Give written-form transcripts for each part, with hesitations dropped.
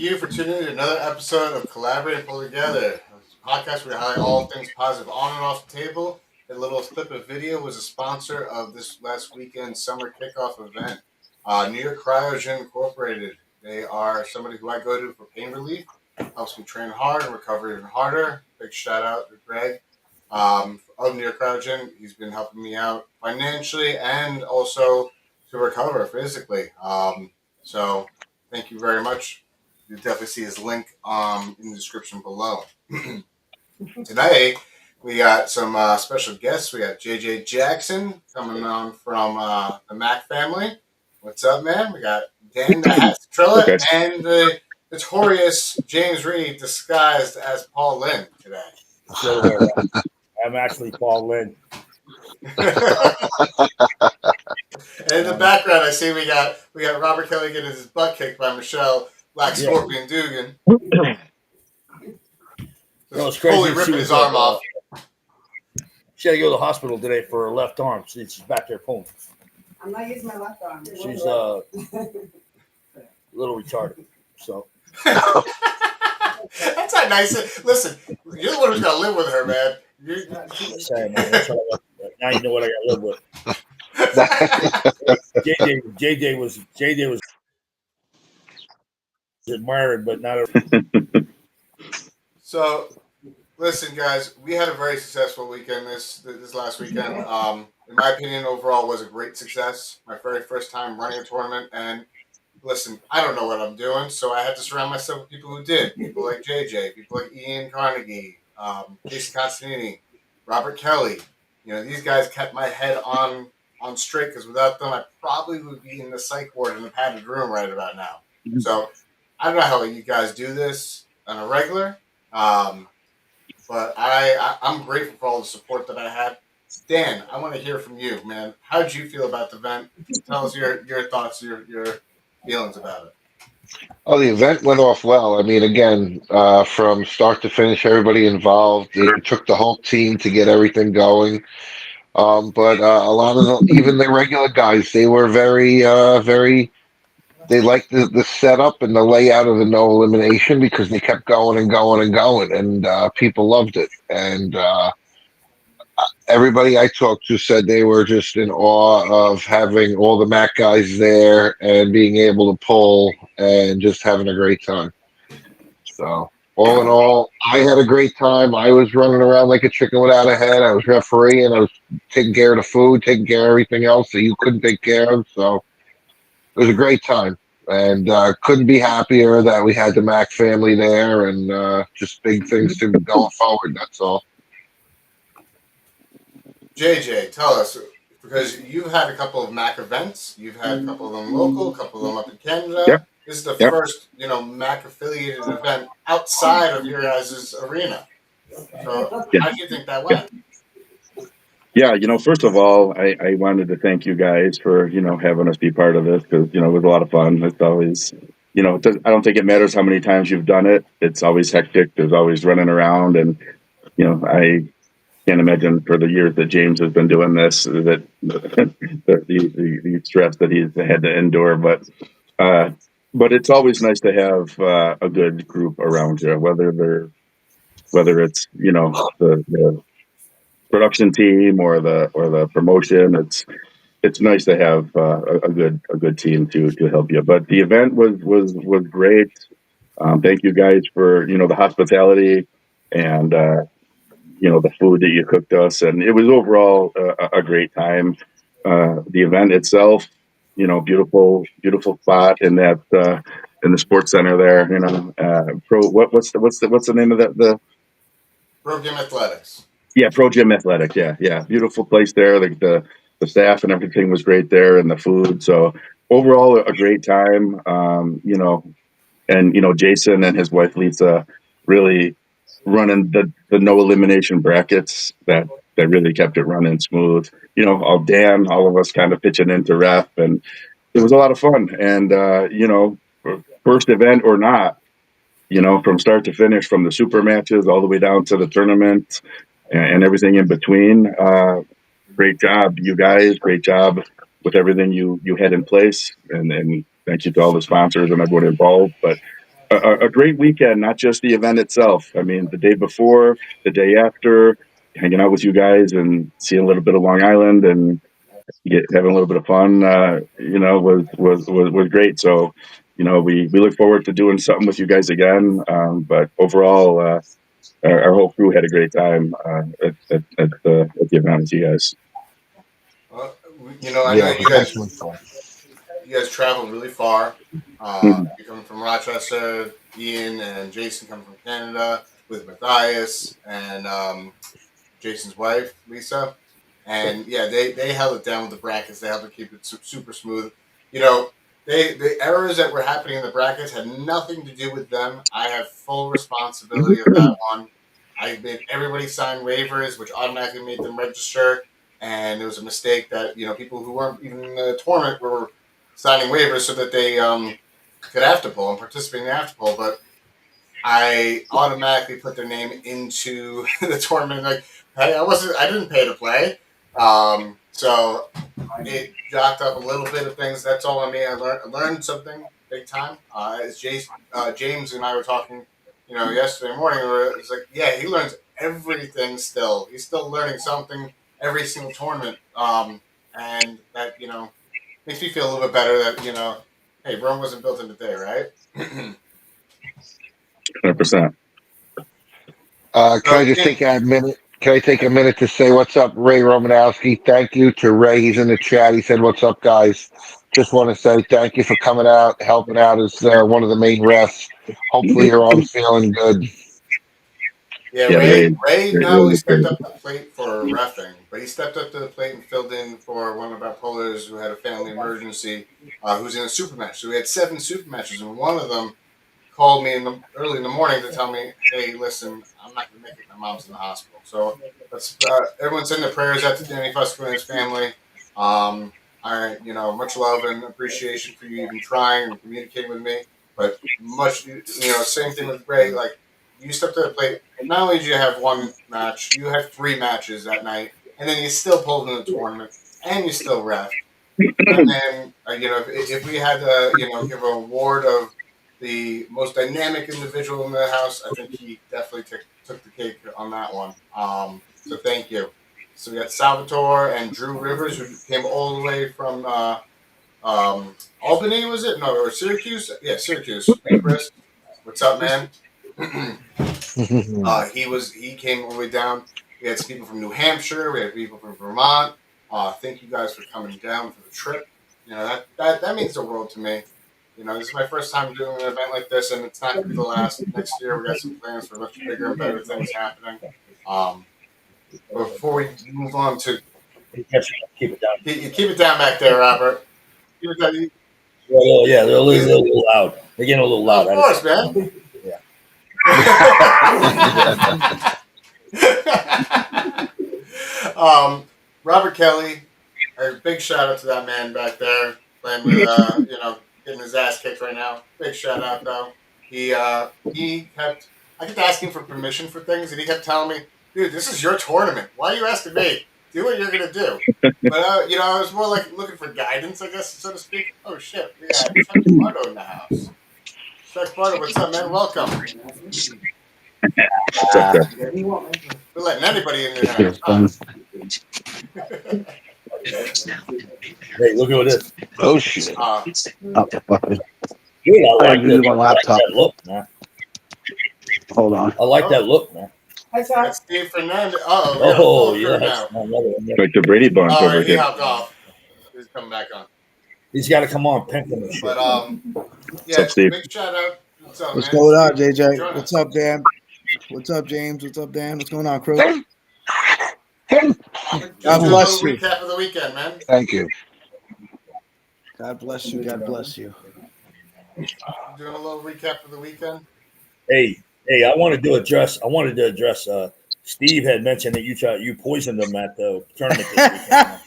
you for tuning in to another episode of Collaborate and Pull Together, a podcast where we highlight all things positive on and off the table. A little clip of video was a sponsor of this last weekend's summer kickoff event. New York Cryogen Incorporated. They are somebody who I go to for pain relief, helps me train hard and recover even harder. Big shout out to Greg of New York Cryogen. He's been helping me out financially and also to recover physically. So thank you very much. You'll definitely see his link in the description below. Today, we got some special guests. We got JJ Jackson coming on from the Mac family. What's up, man? We got Dan the Hat Trilla and the notorious James Reed disguised as Paul Lynn today. So, I'm actually Paul Lynn. And in the background, I see we got Robert Kelly getting his butt kicked by Michelle Black Scorpion Dugan. Totally ripping his arm off. She had to go to the hospital today for her left arm. She's back there pulling. I'm not using my left arm. She's a little retarded. So that's not nice. Listen, you're the one who's got to live with her, man. Sorry, man. Now you know what I got to live with. JJ was admired, but not a. So, listen, guys, we had a very successful weekend this last weekend. In my opinion, overall, was a great success. My very first time running a tournament, and listen, I don't know what I'm doing, so I had to surround myself with people who did. People like JJ, people like Ian Carnegie, Jason Constantini, Robert Kelly. You know, these guys kept my head on straight, because without them, I probably would be in the psych ward in a padded room right about now. Mm-hmm. So I don't know how you guys do this on a regular, but I'm grateful for all the support that I had. Dan, I want to hear from you, man. How did you feel about the event? Tell us your thoughts, your feelings about it. Oh, the event went off well. I mean, again, from start to finish, everybody involved. It took the whole team to get everything going. But a lot of even the regular guys, they were very, they liked the setup and the layout of the no elimination, because they kept going and going and going, and people loved it. And everybody I talked to said they were just in awe of having all the Mac guys there and being able to pull and just having a great time. So all in all, I had a great time. I was running around like a chicken without a head. I was refereeing. I was taking care of the food, taking care of everything else that you couldn't take care of. So it was a great time. And couldn't be happier that we had the Mac family there, and just big things to going forward. That's all. JJ, tell us, because you've had a couple of Mac events. You've had a couple of them local, a couple of them up in Canada. Yep. This is the first, Mac affiliated event outside of your guys' arena. So how do you think that went? Yeah, first of all, I wanted to thank you guys for, having us be part of this, because, it was a lot of fun. It's always, I don't think it matters how many times you've done it. It's always hectic. There's always running around. And, I can't imagine for the years that James has been doing this, that the stress that he's had to endure. But it's always nice to have a good group around you, whether it's, the production team or the promotion. It's nice to have a good team to help you. But the event was great. Thank you guys for the hospitality and the food that you cooked us, and it was overall a great time. The event itself, beautiful spot in that in the sports center there. What's the name of that? The Pro Gym Athletics. Yeah, Pro Gym Athletic. Yeah. Beautiful place there. Like the staff and everything was great there, and the food. So overall, a great time. And Jason and his wife Lisa really running the no elimination brackets that really kept it running smooth. All of us kind of pitching into ref, and it was a lot of fun. And first event or not, from start to finish, from the super matches all the way down to the tournament and everything in between. Great job, you guys. Great job with everything you had in place. And thank you to all the sponsors and everyone involved. But a great weekend, not just the event itself. I mean, the day before, the day after, hanging out with you guys and seeing a little bit of Long Island and having a little bit of fun, was great. So, we look forward to doing something with you guys again. But overall, our whole crew had a great time at the event with you guys. Well, I know you guys traveled really far. Mhm. You're coming from Rochester, Ian and Jason coming from Canada with Matthias and Jason's wife, Lisa. And yeah, they held it down with the brackets. They helped to keep it super smooth. The errors that were happening in the brackets had nothing to do with them. I have full responsibility of that one. I made everybody sign waivers, which automatically made them register. And there was a mistake that people who weren't even in the tournament were signing waivers so that they could afterpoll and participate in the afterpoll. But I automatically put their name into the tournament. Like, hey, I didn't pay to play. So it jocked up a little bit of things. That's all on me. I learned something big time. As James and I were talking, yesterday morning, it's like, yeah, he learns everything still. He's still learning something every single tournament. And that, makes me feel a little bit better that, hey, Rome wasn't built in a day, right? 100%. Can I just take a minute? Can I take a minute to say what's up, Ray Romanowski? Thank you to Ray. He's in the chat. He said, "What's up, guys?" Just want to say thank you for coming out, helping out as one of the main refs. Hopefully, your arm's feeling good. Yeah, Yeah, Ray not only really stepped great. up the plate for reffing, but he stepped up to the plate and filled in for one of our pullers who had a family emergency, who's in a super match. So we had 7 super matches, and one of them called me early in the morning to tell me, "Hey, listen, I'm not going to make it. My mom's in the hospital." So everyone send their prayers out to Danny Fusco and his family. Much love and appreciation for you even trying and communicating with me. But same thing with Ray. Like, you stepped to the plate. Not only did you have one match, you had 3 matches that night, and then you still pulled in the tournament, and you still ref. And then, if we had to, give an award of the most dynamic individual in the house, I think he definitely took the cake on that one. So thank you. So we got Salvatore and Drew Rivers, who came all the way from Albany, was it? No, or Syracuse? Yeah, Syracuse. Hey, Chris. What's up, man? He came all the way down. We had some people from New Hampshire. We had people from Vermont. Thank you guys for coming down for the trip. That means the world to me. This is my first time doing an event like this, and it's not going to be the last. Next year, we got some plans for much bigger and better things happening. Before we move on to Keep it down. you keep it down back there, Robert. Keep it down. Yeah, they're a little loud. They're getting a little loud. Of course, man. Yeah. Robert Kelly, a big shout out to that man back there playing with, getting his ass kicked right now. Big shout out though. I kept asking for permission for things, and he kept telling me, "Dude, this is your tournament. Why are you asking me? Do what you're gonna do." But I was more like looking for guidance, I guess, so to speak. Oh shit, we got Chuck Bardo in the house. Chuck Bardo, what's up, man? Welcome. We're letting anybody in your house. Hey, look at this. Oh shit! Dude, I like that look, man. Hold on. I like that look, man. That's Steve Fernandez. Yeah, now. Like the Brady Bunch All over right, he here. hopped off. He's coming back on. He's got to come on, Pinkham and shit. But What's up, Steve? big shout out. What's up, What's man? going on, JJ? Join What's us. up, Dan? What's up, James? What's up, Dan? What's going on, crew? God bless you. Recap of the weekend, man. Thank you. God bless you. God bless you. Doing a little recap of the weekend. Hey, I wanted to address. Steve had mentioned that you poisoned him at the tournament this weekend.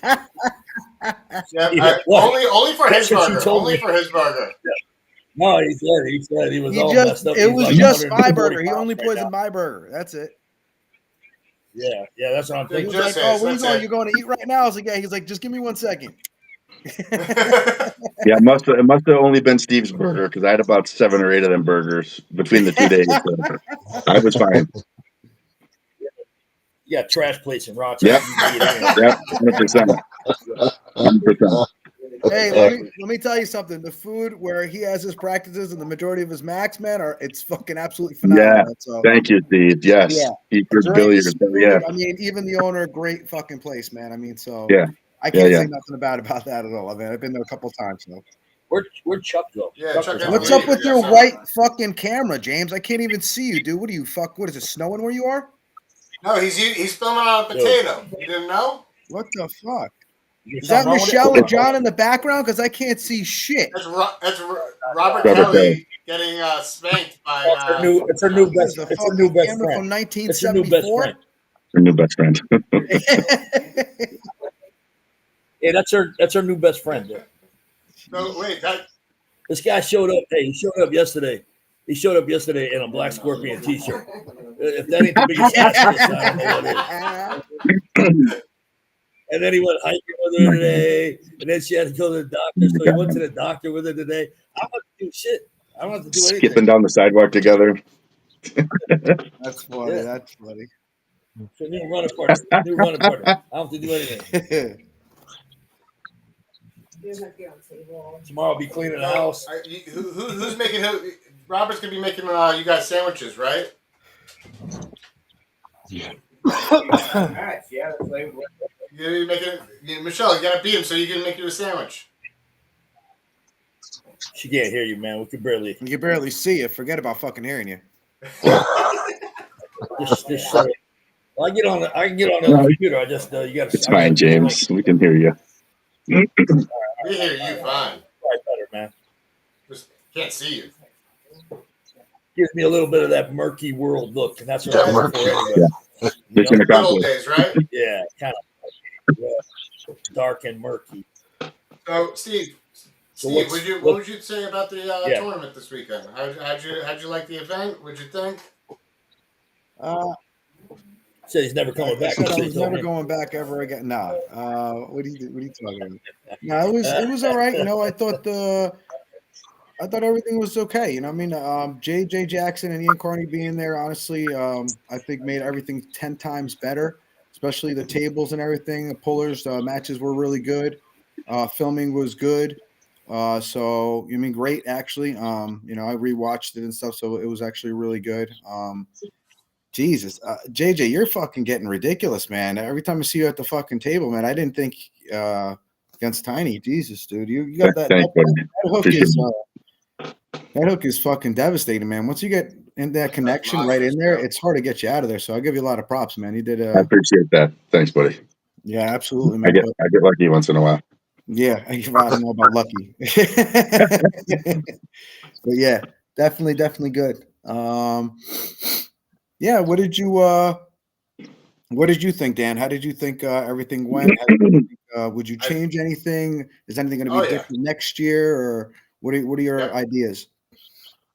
Yeah, only for his burger. Only for his burger. No, he said he was all messed up. It was like just my 140 burger. He pounds only right poisoned now. my burger. That's it. Yeah, that's what I'm He thinking. was like, "Oh, where you going? You're going to eat right now?" I was like, "Yeah." He's like, "Just give me 1 second." Yeah, it must have only been Steve's burger because I had about 7 or 8 of them burgers between the 2 days. So I was fine. You got trash plates in Rochester. Yep. You can eat anything. Yep, 100%. 100%. Hey, let me tell you something. The food where he has his practices and the majority of his max, man, it's fucking absolutely phenomenal. Yeah. So Thank you, Steve. Yes. yeah, Heathcote great Billiards. food. Yeah. I mean, even the owner, great fucking place, man. I mean, so Yeah. I can't Yeah, say nothing about that at all. I mean, I've been there a couple times. So Where'd Chuck go? Yeah, Chuck Chuck was had on what's to leave. up with Yeah, your sorry. white fucking camera, James? I can't even see you, dude. What are you What is it snowing where you are? No, he's filming on a potato. You didn't know? What the fuck? You Is something that wrong with it? Michelle and John in the background? Because I can't see shit. That's Robert Robert Kelly getting spanked by. It's her new What best. is a It's her fucking new best camera friend. from It's her new best 1974? friend. Her new best friend. Yeah, that's her new best friend. Dude. So wait, This guy showed up. Hey, he showed up yesterday. He showed up yesterday in a Black Scorpion T-shirt. If that ain't the biggest ass kiss, I don't know what is. And then he went hiking with her today, and then she had to go to the doctor. So he went to the doctor with her today. I don't have to do shit. I don't have to do anything. Skipping down the sidewalk together. That's funny. Yeah. That's funny. It's a new running partner. New running partner. I don't have to do anything. Tomorrow I'll be cleaning the house. who's making who? Robert's gonna be making you guys sandwiches, right? All right, yeah, that's like You're making Michelle. You gotta beat him so you can make you a sandwich. She can't hear you, man. We can barely. You can barely see you. Forget about fucking hearing you. Just I can get on the computer. I just you got. It's fine, James. We can hear you. We hear you fine. Better, man. Just can't see you. Gives me a little bit of that murky world look, and that's what I'm looking for anyway. Yeah. You Mission know? Good old accomplished. days, right? Yeah, kind of dark and murky. So, Steve, So what would you say about the Yeah. tournament this weekend? How'd you like the event? What'd you think? Said he's never coming I back. said I That's what he was told never me. going back ever again. Nah. What are you talking about? No, it was all right. You know, I thought everything was okay. You know what I mean? JJ Jackson and Ian Carney being there, honestly, I think made everything 10 times better, especially the tables and everything. The pullers, matches were really good. Filming was good. So you mean great actually. You know, I rewatched it and stuff, so it was actually really good. Jesus, JJ, you're fucking getting ridiculous, man. Every time I see you at the fucking table, man, I didn't think against Tiny. Jesus, dude, you got that Thanks, buddy. hook Appreciate is it. that hook is fucking devastating, man. Once you get in that connection right in there, it's hard to get you out of there. So I'll give you a lot of props, man. You did I appreciate that. Thanks, buddy. yeah, absolutely, I man. get lucky once in a while. Yeah, I don't know about lucky. But yeah, definitely good. Yeah, what did you think, Dan? How did you think everything went? Would you change anything? Is anything going to be different next year, or what are your ideas?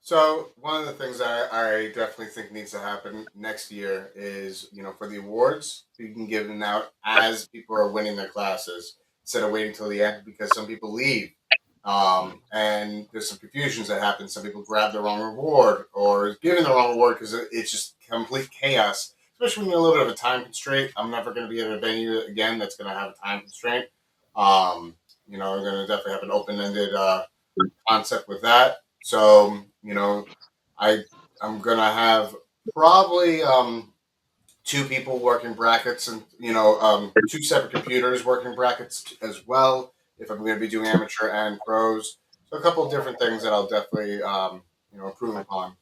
So one of the things I definitely think needs to happen next year is, for the awards, you can give them out as people are winning their classes instead of waiting till the end because some people leave. And there's some confusions that happen. Some people grab the wrong reward or is given the wrong reward because it's just complete chaos, especially when you're a little bit of a time constraint. I'm never going to be at a venue again that's going to have a time constraint. We're going to definitely have an open-ended concept with that. So, I'm going to have probably two people working brackets and, two separate computers working brackets as well if I'm going to be doing amateur and pros. So a couple of different things that I'll definitely, improve upon.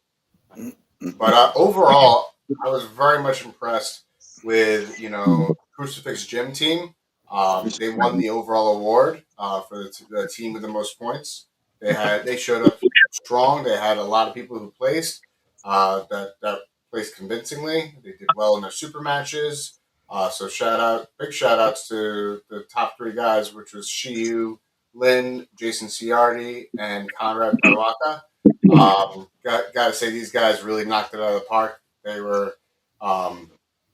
But overall, I was very much impressed with, Crucifix Gym Team. They won the overall award for the team with the most points. They showed up strong. They had a lot of people who placed that placed convincingly. They did well in their super matches. So big shout outs to the top three guys, which was Shiyu, Lin, Jason Ciardi, and Conrad Parwaka. Got to say these guys really knocked it out of the park. They were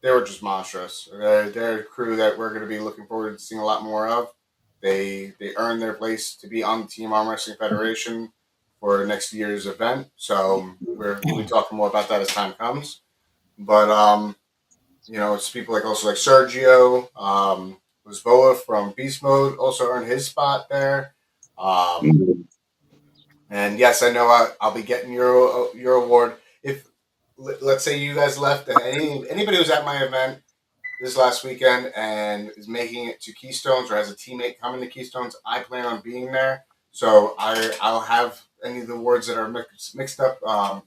just monstrous. They're a crew that we're going to be looking forward to seeing a lot more of. they earned their place to be on the Team Arm Wrestling Federation for next year's event. So we'll be talking more about that as time comes. But it's people like also like Sergio, Lisboa from Beast Mode also earned his spot there. And yes, I know I'll be getting your award. If let's say you guys left, anybody who's at my event this last weekend and is making it to Keystones or has a teammate coming to Keystones, I plan on being there. So I'll have any of the awards that are mixed up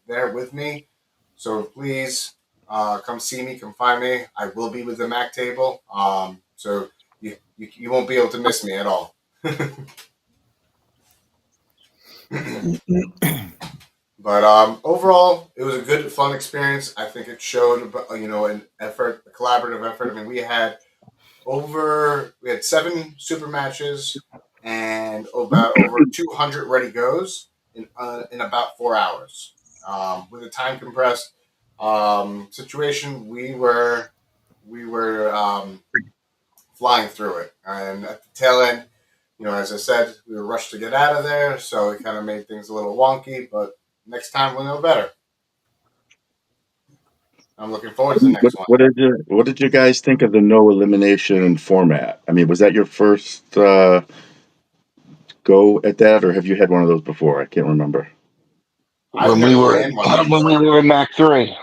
there with me. So please come see me, come find me. I will be with the Mac table. So you won't be able to miss me at all. But overall, it was a good, fun experience. I think it showed, an effort, a collaborative effort. I mean, we had 7 super matches and about over 200 ready goes in about 4 hours. With a time compressed situation, we were flying through it, and at the tail end, as I said, we were rushed to get out of there, so it kind of made things a little wonky. But next time we'll know better. I'm looking forward to the next one. What did you guys think of the no elimination format? I mean, was that your first go at that, or have you had one of those before? I can't remember. When we were in Mac 3.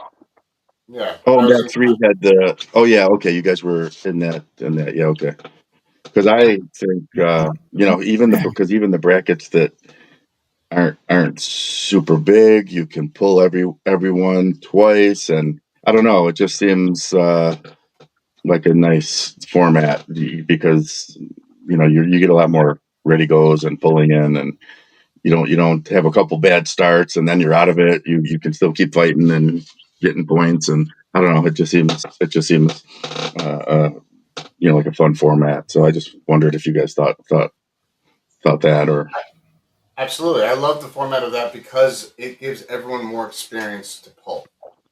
Yeah. Oh, Mac 3 had the. Oh yeah, okay. You guys were in that. Yeah, okay. Because I think even the brackets that aren't super big, you can pull everyone twice, and I don't know. It just seems like a nice format because you get a lot more ready goes and pulling in, and you don't have a couple bad starts and then you're out of it. You can still keep fighting and getting points, and I don't know. It just seems like a fun format. So I just wondered if you guys thought that or. Absolutely. I love the format of that because it gives everyone more experience to pull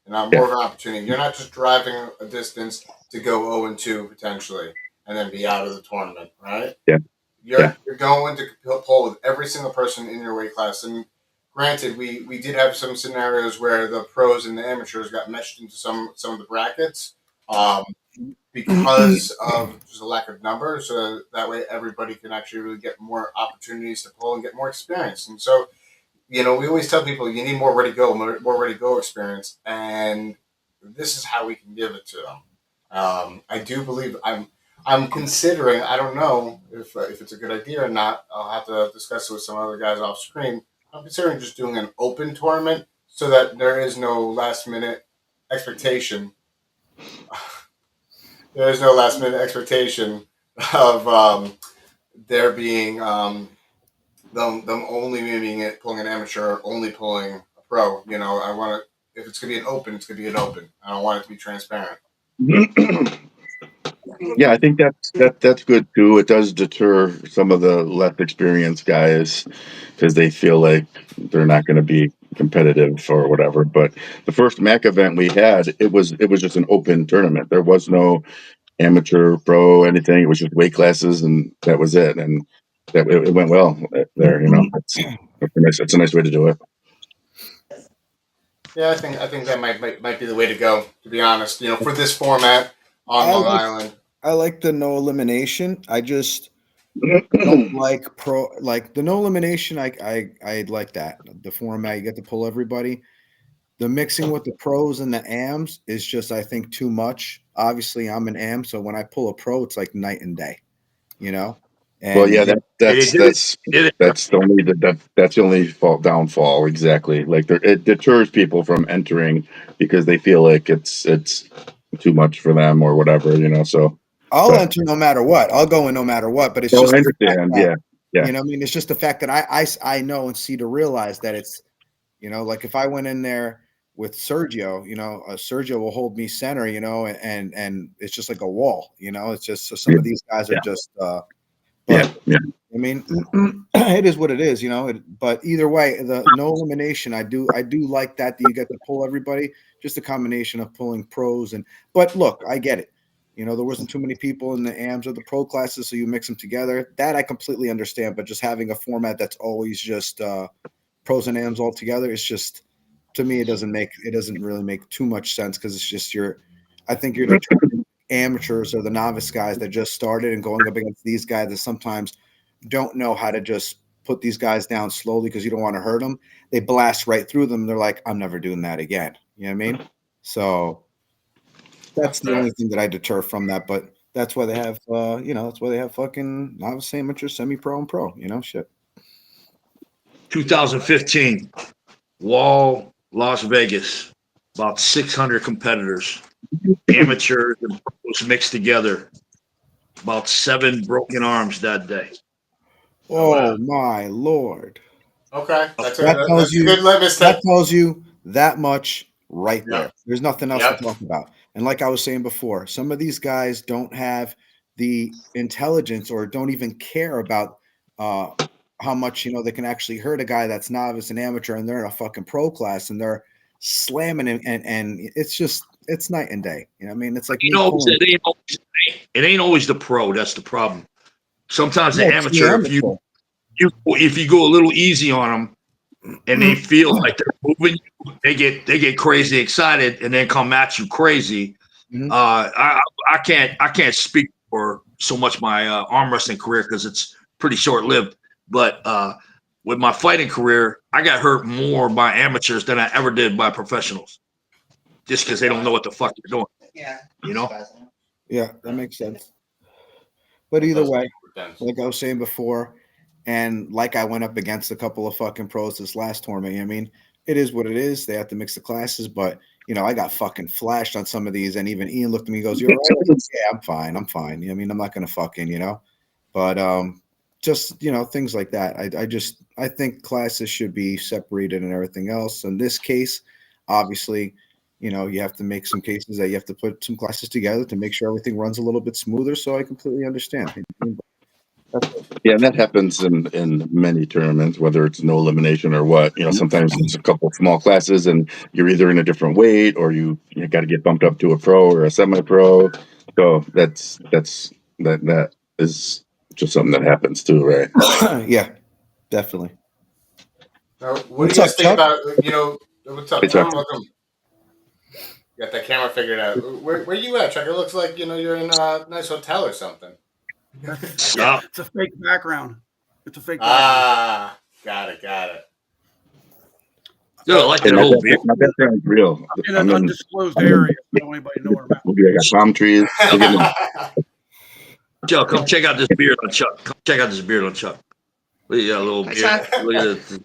and more of an opportunity. You're not just driving a distance to go 0-2 potentially and then be out of the tournament, right? Yeah. You're going to pull with every single person in your weight class. And granted, we did have some scenarios where the pros and the amateurs got meshed into some of the brackets because of just a lack of numbers. So that way everybody can actually really get more opportunities to pull and get more experience. And so, we always tell people you need more ready go experience, and this is how we can give it to them. I do believe I'm considering. I don't know if it's a good idea or not. I'll have to discuss it with some other guys off screen. I'm considering just doing an open tournament so that there is no last minute expectation. There is no last minute expectation of there being them only pulling an amateur, only pulling a pro. I want to. If it's gonna be an open, it's gonna be an open. I don't want it to be transparent. Yeah, I think that's good too. It does deter some of the less experienced guys because they feel like they're not going to be competitive or whatever. But the first MAC event we had, it was just an open tournament. There was no amateur, pro, anything. It was just weight classes, and that was it. And it went well there. It's a nice way to do it. Yeah, I think that might be the way to go. To be honest, for this format on Long Island. I like the no elimination. I just don't like the no elimination. I like that. The format, you get to pull everybody. The mixing with the pros and the AMs is just, I think, too much. Obviously, I'm an AM, so when I pull a pro, it's like night and day. And well, yeah, that's the only downfall. Exactly, like it deters people from entering because they feel like it's too much for them or whatever. So I'll enter no matter what. I'll go in no matter what. But it's just I understand. Yeah. You know what I mean? It's just the fact that I know and see to realize that it's, like if I went in there with Sergio, Sergio will hold me center, and it's just like a wall, it's just, so some of these guys are just, I mean, it is what it is, but either way, the no elimination, I do like that you get to pull everybody, just a combination of pulling pros but look, I get it. You know, there wasn't too many people in the AMs or the pro classes, so you mix them together. That I completely understand, but just having a format that's always just pros and AMs all together, it's just, to me, it doesn't really make too much sense, because it's just I think you're determining amateurs or the novice guys that just started and going up against these guys that sometimes don't know how to just put these guys down slowly because you don't want to hurt them. They blast right through them. They're like, I'm never doing that again. You know what I mean? So that's the only thing that I deter from that. But that's why they have, that's why they have fucking novice, amateur, semi-pro, and pro. You know, shit. 2015, Wall, Las Vegas, about 600 competitors, amateurs and pros mixed together. About 7 broken arms that day. Oh my Lord! Okay, that's That tells a good litmus that test. tells you that much right there. Yep. There's nothing else Yep. to talk about. And like I was saying before, some of these guys don't have the intelligence or don't even care about how much they can actually hurt a guy that's novice and amateur, and they're in a fucking pro class and they're slamming him, and it's night and day. You know what I mean? It's like it ain't always the pro that's the problem. Sometimes the No, it's the amateur, if you go a little easy on them and they feel like they're moving, they get crazy excited and then come at you crazy. Mhm. I can't speak for so much my arm wrestling career because it's pretty short lived. But with my fighting career, I got hurt more by amateurs than I ever did by professionals, just because they don't know what the fuck they're doing. Yeah. You know? Yeah, that makes sense. But either way, like I was saying before, and like I went up against a couple of fucking pros this last tournament. I mean, it is what it is. They have to mix the classes, but I got fucking flashed on some of these, and even Ian looked at me and goes, "You're all right?" I said, yeah, I'm fine. I'm fine. I mean, I'm not gonna fucking, but just things like that. I think classes should be separated and everything else. In this case, obviously, you have to make some cases that you have to put some classes together to make sure everything runs a little bit smoother. So I completely understand. Yeah, and that happens in many tournaments, whether it's no elimination or what. Sometimes it's a couple of small classes, and you're either in a different weight, or you got to get bumped up to a pro or a semi-pro. So that is just something that happens too, right? Yeah, definitely. Now, what do you guys think about what's up, Hey, Tom? Chuck. Welcome. Got that camera figured out. Where you at, Chuck? It looks like you're in a nice hotel or something. It's a fake background. It's a fake background. Ah, got it. Dude, I like Hey, that whole view. my background's real. In an undisclosed area. I don't want anybody to know where I'm at. I got palm trees. Look at them. Chuck, come check out this beard on Chuck. Look at that little beard. Chuck. Look at this.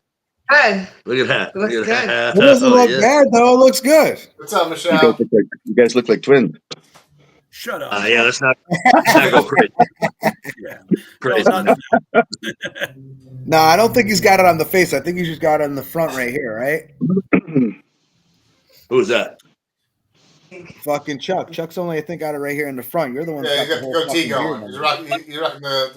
Good. Look at that. It looks Look at that. It doesn't look bad though. It looks good. What's up, You Michelle? guys look like twins. Shut up. Yeah, let's not go crazy. Yeah. Crazy. No, No, I don't think he's got it on the face. I think he's just got it on the front right here, right? Who's that? Fucking Chuck. Chuck's only, I think, got it right here in the front. You're the one. Yeah, you got the the whole goatee fucking beard going. on He's rocking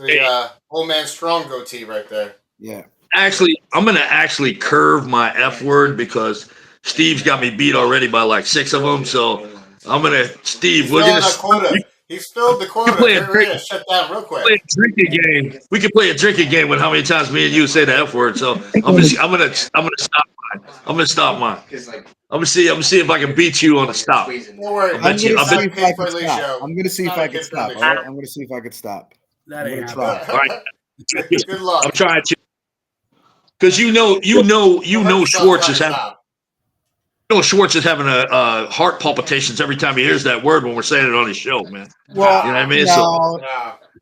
the old man strong goatee right there. Yeah. Actually, I'm gonna actually curve my F word because Steve's got me beat already by like 6 of them. So I'm gonna Steve. We're gonna quota. He's filled the quota. We're gonna shut down real quick. play a drinking game. We can play a drinking game with how many times me and you say the F word. So I'm gonna stop mine. I'm gonna stop mine. I'm gonna see if I can beat you on the stop. Don't worry. I'm going to see It's not a if I can kid-friendly stop. show. I'm going to see It's if not I a can stop. kid-friendly All right? show. I'm going to see if I can stop. that I'm ain't going to happening. try. All right. Good luck. I'm trying to. Because you know Schwartz is having. Schwartz is having a heart palpitations every time he hears that word when we're saying it on his show, man. Well, You know what I mean?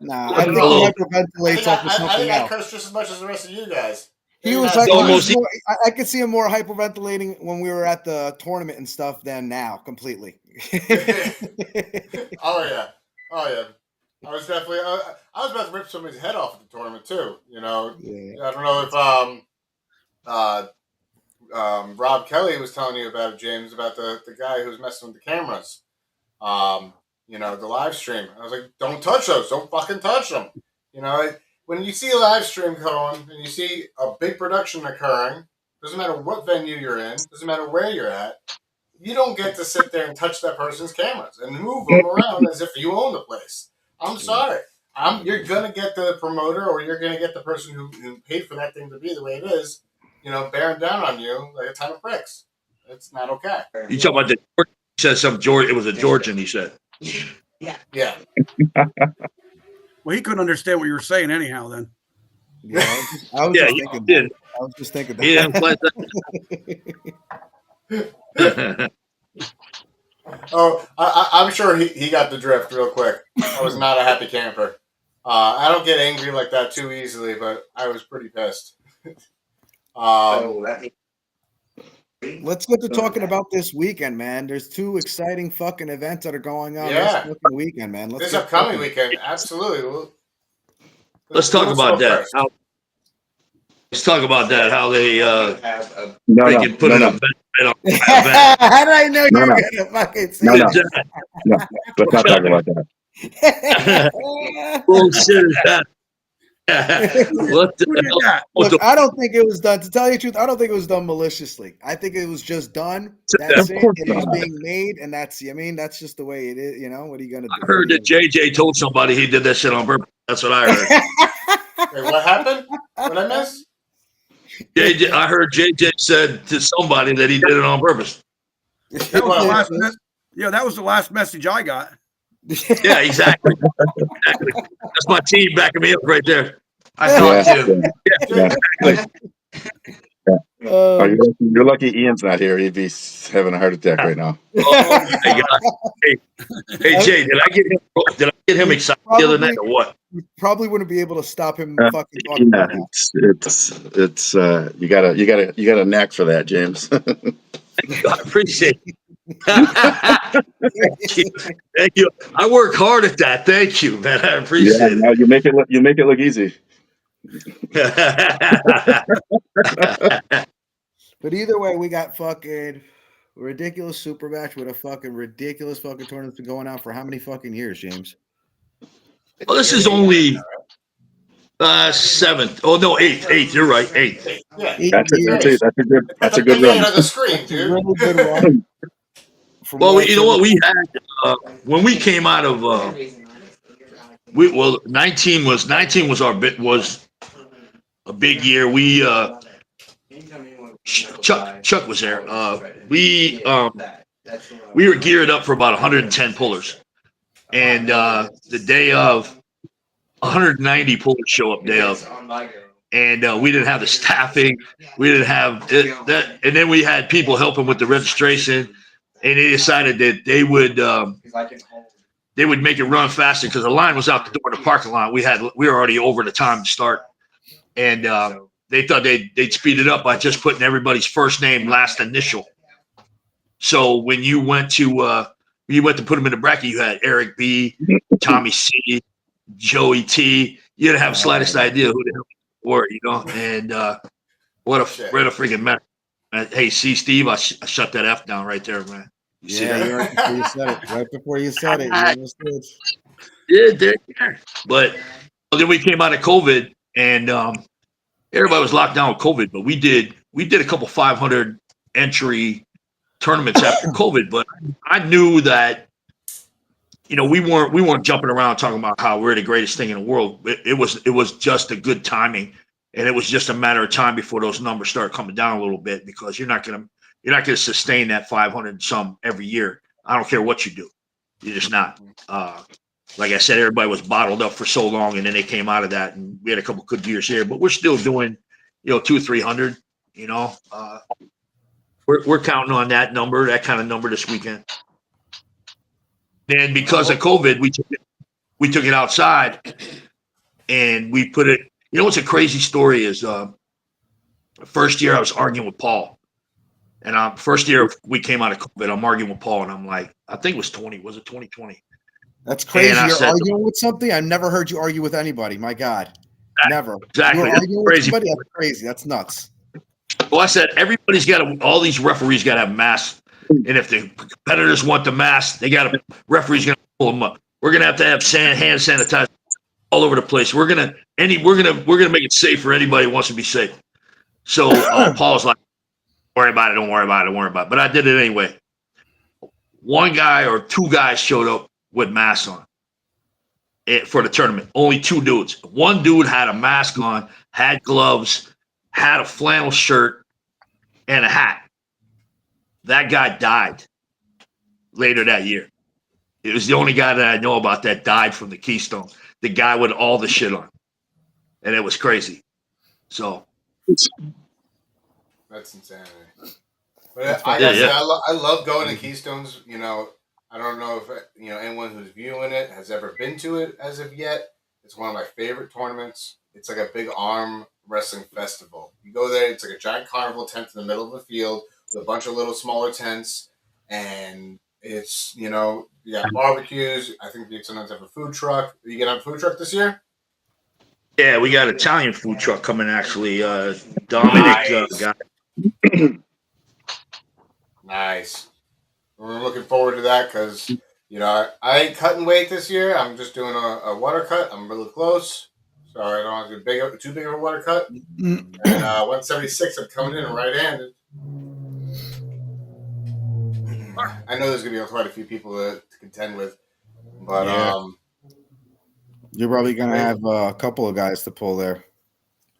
no. I think he hyperventilates off of I something think I else. cursed just as much as the rest of you guys. He was like, I could see him more hyperventilating when we were at the tournament and stuff than now, completely. Oh yeah. I was definitely. I was about to rip somebody's head off at the tournament too. Yeah. I don't know if Rob Kelly was telling you about it, James, about the guy who was messing with the cameras. The live stream. I was like, don't touch those. Don't fucking touch them. When you see a live stream going and you see a big production occurring, doesn't matter what venue you're in, doesn't matter where you're at, you don't get to sit there and touch that person's cameras and move them around as if you own the place. I'm sorry. You're gonna get the promoter, or you're gonna get the person who paid for that thing to be the way it is, bearing down on you like a ton of bricks. It's not okay. You talking about the? He said some George. It was a Georgian. He said. Yeah. Well, he couldn't understand what you were saying anyhow. Then. Yeah, I was just thinking. That. I was just thinking that. He didn't play that. Oh, I'm sure he got the drift real quick. I was not a happy camper. I don't get angry like that too easily, but I was pretty pissed. Let's get to talking about this weekend, man. There's 2 exciting fucking events that are going on this fucking weekend, man. This upcoming weekend, absolutely. Let's talk about that. Let's talk about that. How they can put an event on. How did I know you were gonna fucking say that? No. Let's not talk about that. Bullshit is that. What the hell? Look, I don't think it was done. To tell you the truth, I don't think it was done maliciously. I think it was just done. That's it. It was being made, and that's just the way it is. What are you gonna do? I heard that JJ told somebody he did that shit on purpose. That's what I heard. Wait, what happened? What I missed? JJ, I heard JJ said to somebody that he did it on purpose. That was the last that was the last message I got. Yeah, exactly. That's my team backing me up right there. I thought too. Yeah. You're lucky Ian's not here. He'd be having a heart attack right now. Oh my God. Hey Jay, did I get him excited the other night or what? You probably wouldn't be able to stop him fucking talking Yeah, about it's you got a knack for that, James. I appreciate it. Thank you. I work hard at that. Thank you, man. I appreciate it. Now you make it look easy. But either way, we got fucking ridiculous super match with a fucking ridiculous fucking tournament going on for how many fucking years, James? Well, this is only 7th. Oh no, 8th. You're right, 8th. Yeah. That's a good run. Of the screen, dude. Really good run. Well, you know what we had when we came out of 19 was a big year. We Chuck was there. We were geared up for about 110 pullers, and the day of 190 pullers show up day of, and we didn't have the staffing. We didn't have that, and then we had people helping with the registration. And they decided that they would make it run faster because the line was out the door in the parking lot. We were already over the time to start, and they thought they'd speed it up by just putting everybody's first name, last initial. So when you went to put them in the bracket, you had Eric B, Tommy C, Joey T. You didn't have the slightest idea who the hell they were, And what a freaking mess. Hey, see, Steve, I shut that F down right there, man. Right before you said it. Right before you said it, you understood. Yeah, there. But then we came out of COVID, and everybody was locked down with COVID. But we did a couple 500 entry tournaments after COVID. But I knew that, we weren't jumping around talking about how we're the greatest thing in the world. It was just a good timing. And it was just a matter of time before those numbers start coming down a little bit because you're not gonna sustain that 500 and some every year. I don't care what you do, you're just not. Like I said, everybody was bottled up for so long, and then they came out of that, and we had a couple good years here. But we're still doing, 200-300. We're counting on that kind of number this weekend. And because of COVID, we took it outside, and we put it. What's a crazy story is the first year I was arguing with Paul. And first year we came out of COVID, I'm arguing with Paul, and I'm like, I think it was 2020? That's crazy. You're arguing with something? I've never heard you argue with anybody. My God. Never. Exactly. You're arguing with somebody? That's crazy. That's nuts. Well, I said, all these referees got to have masks. And if the competitors want the mask, referees going to pull them up. We're going to have hand sanitizer all over the place. We're gonna make it safe for anybody who wants to be safe. So Paul's like, don't worry about it. But I did it anyway. one guy or two guys showed up with masks on for the tournament. Only two dudes. One dude had a mask on, had gloves, had a flannel shirt, and a hat. That guy died later that year. It was the only guy that I know about that died from the Keystone. The guy with all the shit on. And it was crazy. So. That's insanity. But I love going to Keystones. You know, I don't know if anyone who's viewing it has ever been to it as of yet. It's one of my favorite tournaments. It's like a big arm wrestling festival. You go there, it's like a giant carnival tent in the middle of a field with a bunch of little smaller tents, and it's you got barbecues. I think you sometimes have a food truck. Are you gonna have a food truck this year? Yeah, we got an Italian food truck coming actually. Dominic got. Nice. We're looking forward to that because, I ain't cutting weight this year. I'm just doing a water cut. I'm really close. So I don't have to do too big of a water cut. And 176, I'm coming in right-handed. I know there's going to be quite a few people to contend with. But, you're probably going to have a couple of guys to pull there.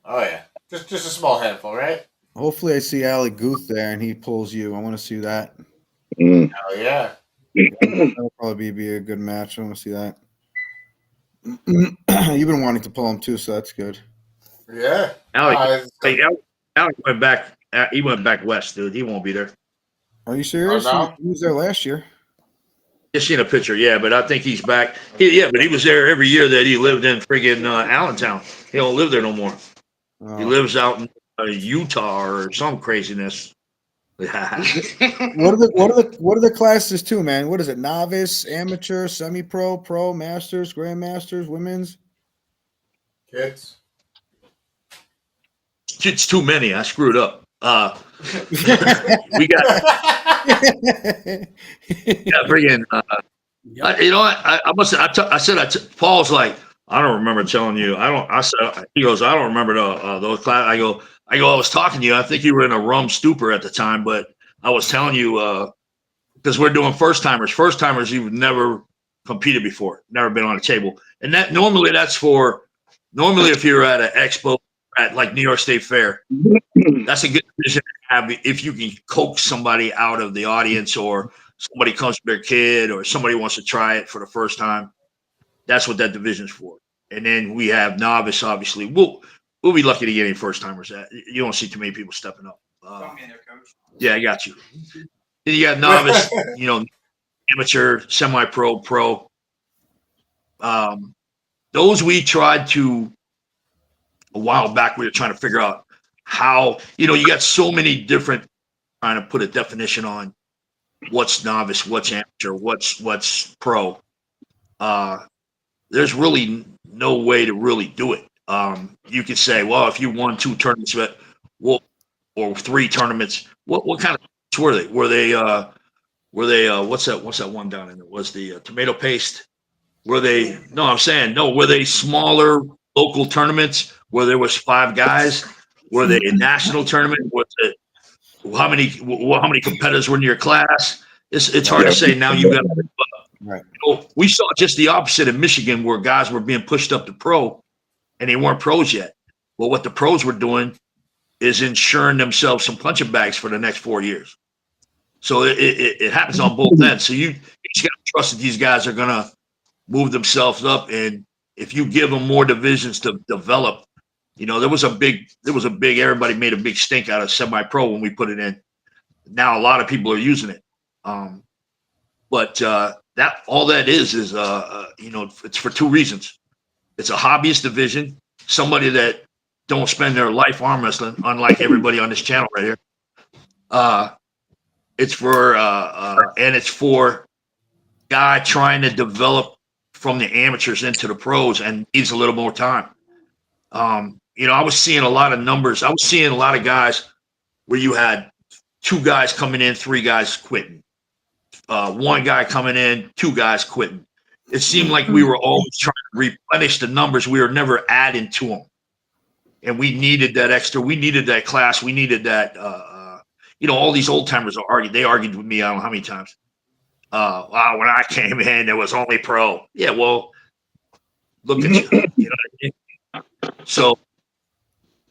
Oh, yeah. Just a small handful, right? Hopefully I see Ali Guth there and he pulls you. I want to see that. Hell yeah. That'll probably be a good match. I want to see that. You've been wanting to pull him too, so that's good. Yeah. Alex went back. He went back west, dude. He won't be there. Are you serious? Oh, no? He was there last year. Just seen a picture, yeah, but I think he's back. But he was there every year that he lived in friggin' Allentown. He don't live there no more. Oh. He lives out in Utah or some craziness. What are the classes too, man? What is it? Novice, amateur, semi-pro, pro, masters, grandmasters, women's, kids. It's too many. I screwed up. We got friggin'. I said Paul's like, I don't remember telling you. He goes, I don't remember those classes. I was talking to you. I think you were in a rum stupor at the time, but I was telling you because we're doing first timers. First timers you've never competed before, never been on a table, and normally if you're at an expo at like New York State Fair, that's a good division to have if you can coax somebody out of the audience or somebody comes with their kid or somebody wants to try it for the first time. That's what that division's for. And then we have novice, obviously. We'll be lucky to get any first timers. You don't see too many people stepping up. Yeah, I got you. Then you got novice, amateur, semi-pro, pro. Those we tried to a while back. We were trying to figure out how you got so many different trying to put a definition on what's novice, what's amateur, what's pro. There's really no way to really do it. You could say, well, if you won 2 tournaments, or 3 tournaments, what kind of were they? Were they what's that one down in there? Was the tomato paste? Were they? No, I'm saying no. Were they smaller local tournaments where there was 5 guys? Were they a national tournament? Was it how many competitors were in your class? It's hard to say now. You got. Right. We saw just the opposite in Michigan, where guys were being pushed up to pro, and they weren't pros yet. Well, what the pros were doing is insuring themselves some punching bags for the next 4 years. So it happens on both ends. So you just got to trust that these guys are gonna move themselves up, and if you give them more divisions to develop, there was a big. Everybody made a big stink out of semi-pro when we put it in. Now a lot of people are using it, but that all that is it's for 2 reasons. It's a hobbyist division, somebody that don't spend their life arm wrestling, unlike everybody on this channel right here. It's for guy trying to develop from the amateurs into the pros and needs a little more time. I was seeing a lot of numbers. I was seeing a lot of guys where you had 2 guys coming in, 3 guys quitting. 1 guy coming in, 2 guys quitting. It seemed like we were always trying to replenish the numbers. We were never adding to them. And we needed that extra. We needed that class. We needed that. All these old timers argued with me. I don't know how many times. wow, when I came in, there was only pro. Yeah, well, look at you. You know what I mean? So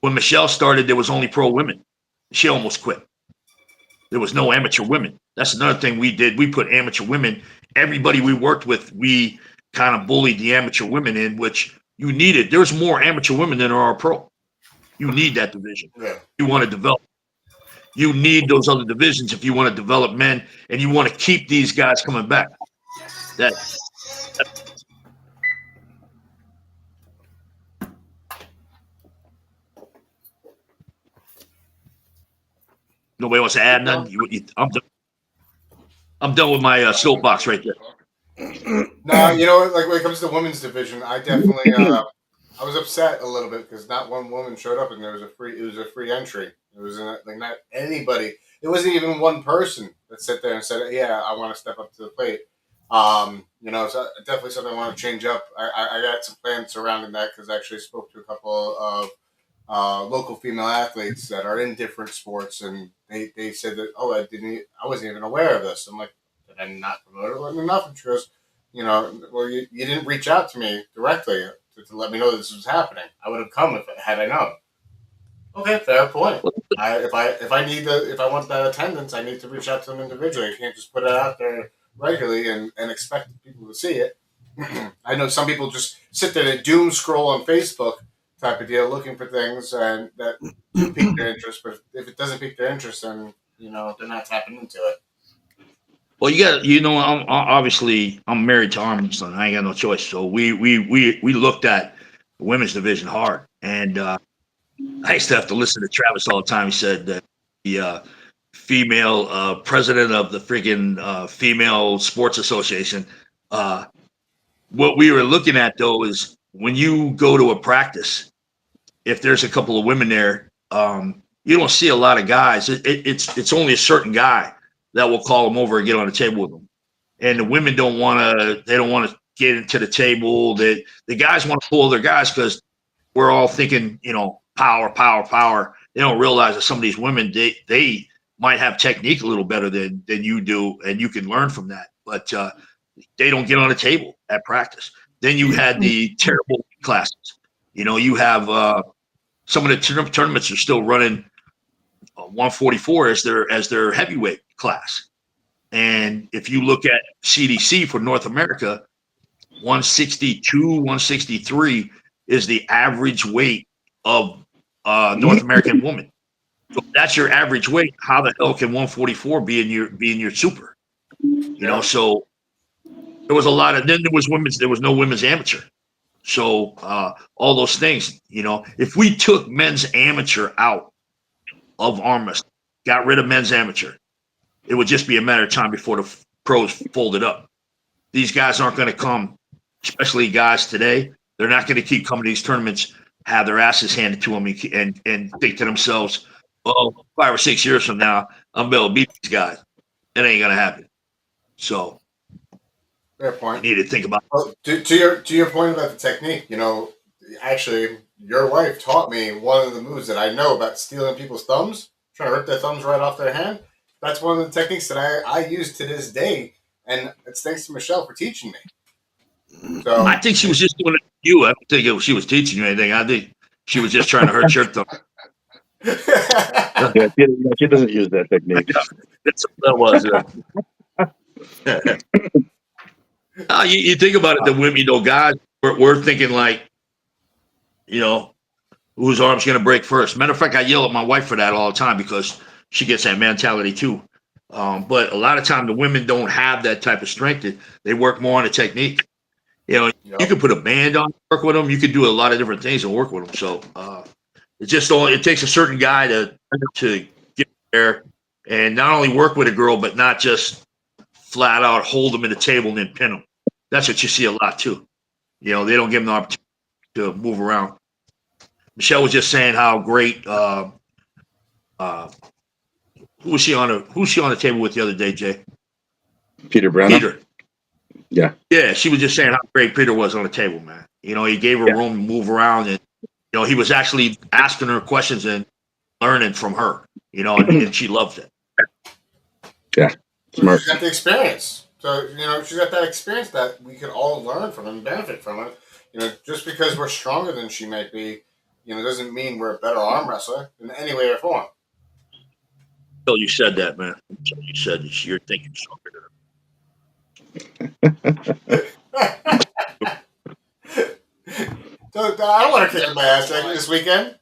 when Michelle started, there was only pro women. She almost quit. There was no amateur women. That's another thing we did. We put amateur women. Everybody we worked with, we kind of bullied the amateur women in, which you needed. There's more amateur women than there are pro. You need that division. Yeah. You want to develop. You need those other divisions if you want to develop men and you want to keep these guys coming back. Nobody wants to add none. I'm done with my soapbox right there. No, you know, like when it comes to the women's division, I definitely I was upset a little bit because not one woman showed up, and it was a free entry. It was like not anybody. It wasn't even one person that sat there and said, "Yeah, I want to step up to the plate." You know, so definitely something I want to change up. I got some plans surrounding that because I actually spoke to a couple of local female athletes that are in different sports, and they said that, "Oh, I wasn't even aware of this." I'm like, "Did I not promote it?" Well, nothing. She goes, "You know, well, you didn't reach out to me directly to let me know this was happening. I would have come had I known." Okay, fair point. If I want that attendance, I need to reach out to them individually. I can't just put it out there regularly and expect people to see it. I know some people just sit there and doom scroll on Facebook type of deal, looking for things and that do pique their interest. But if it doesn't pique their interest, then you know they're not tapping into it. Well, I'm married to Armwrestling. I ain't got no choice. So we looked at the women's division hard, and I used to have to listen to Travis all the time. He said that the female president of the freaking female sports association. What we were looking at though is when you go to a practice, if there's a couple of women there, you don't see a lot of guys. It's only a certain guy that will call them over and get on the table with them. And the women don't want to get into the table. The guys want to pull their guys because we're all thinking, you know, power. They don't realize that some of these women, they might have technique a little better than you do, and you can learn from that. But they don't get on the table at practice. Then you had the terrible classes. You know, you have some of the tournaments are still running 144 as their heavyweight class. And if you look at CDC for North America, 162, 163 is the average weight of North American woman. So if that's your average weight, how the hell can 144 be in your super? You know, so there was a lot of there was no women's amateur. So all those things, you know, if we took men's amateur out of arm wrestling, got rid of men's amateur, it would just be a matter of time before the pros folded up. These guys aren't going to come, especially guys today. They're not going to keep coming to these tournaments, have their asses handed to them, and think to themselves, "Oh, 5 or 6 years from now, I'm able to beat these guys." It ain't going to happen. So, fair point. You need to think about. Well, to your point about the technique, you know, actually, your wife taught me one of the moves that I know about stealing people's thumbs, trying to rip their thumbs right off their hand. That's one of the techniques that I use to this day, and it's thanks to Michelle for teaching me. So I think she was just doing it to you. I don't think she was teaching you anything. I think she was just trying to hurt your thumb. Yeah, she doesn't use that technique. That's what that was. You think about it, the women, you know, guys, we're thinking like, you know, whose arm's going to break first. Matter of fact, I yell at my wife for that all the time because she gets that mentality too. But a lot of time the women don't have that type of strength. They work more on the technique. You know, you can put a band on, work with them. You can do a lot of different things and work with them. So it takes a certain guy to get there and not only work with a girl, but not just flat out hold them in the table and then pin them. That's what you see a lot too. You know, they don't give them the opportunity to move around. Michelle was just saying how great. Who was she on the table with the other day, Jay? Peter Brennan. Peter. Yeah, she was just saying how great Peter was on the table, man. You know, he gave her room to move around, and you know, he was actually asking her questions and learning from her. You know, and she loved it. Yeah, smart. She's got the experience. So, she's got that experience that we could all learn from and benefit from it. Just because we're stronger than she might be, doesn't mean we're a better arm wrestler in any way or form. Until you said that, man. Until you said that you're thinking stronger than her. So, I don't want to kick my ass this weekend.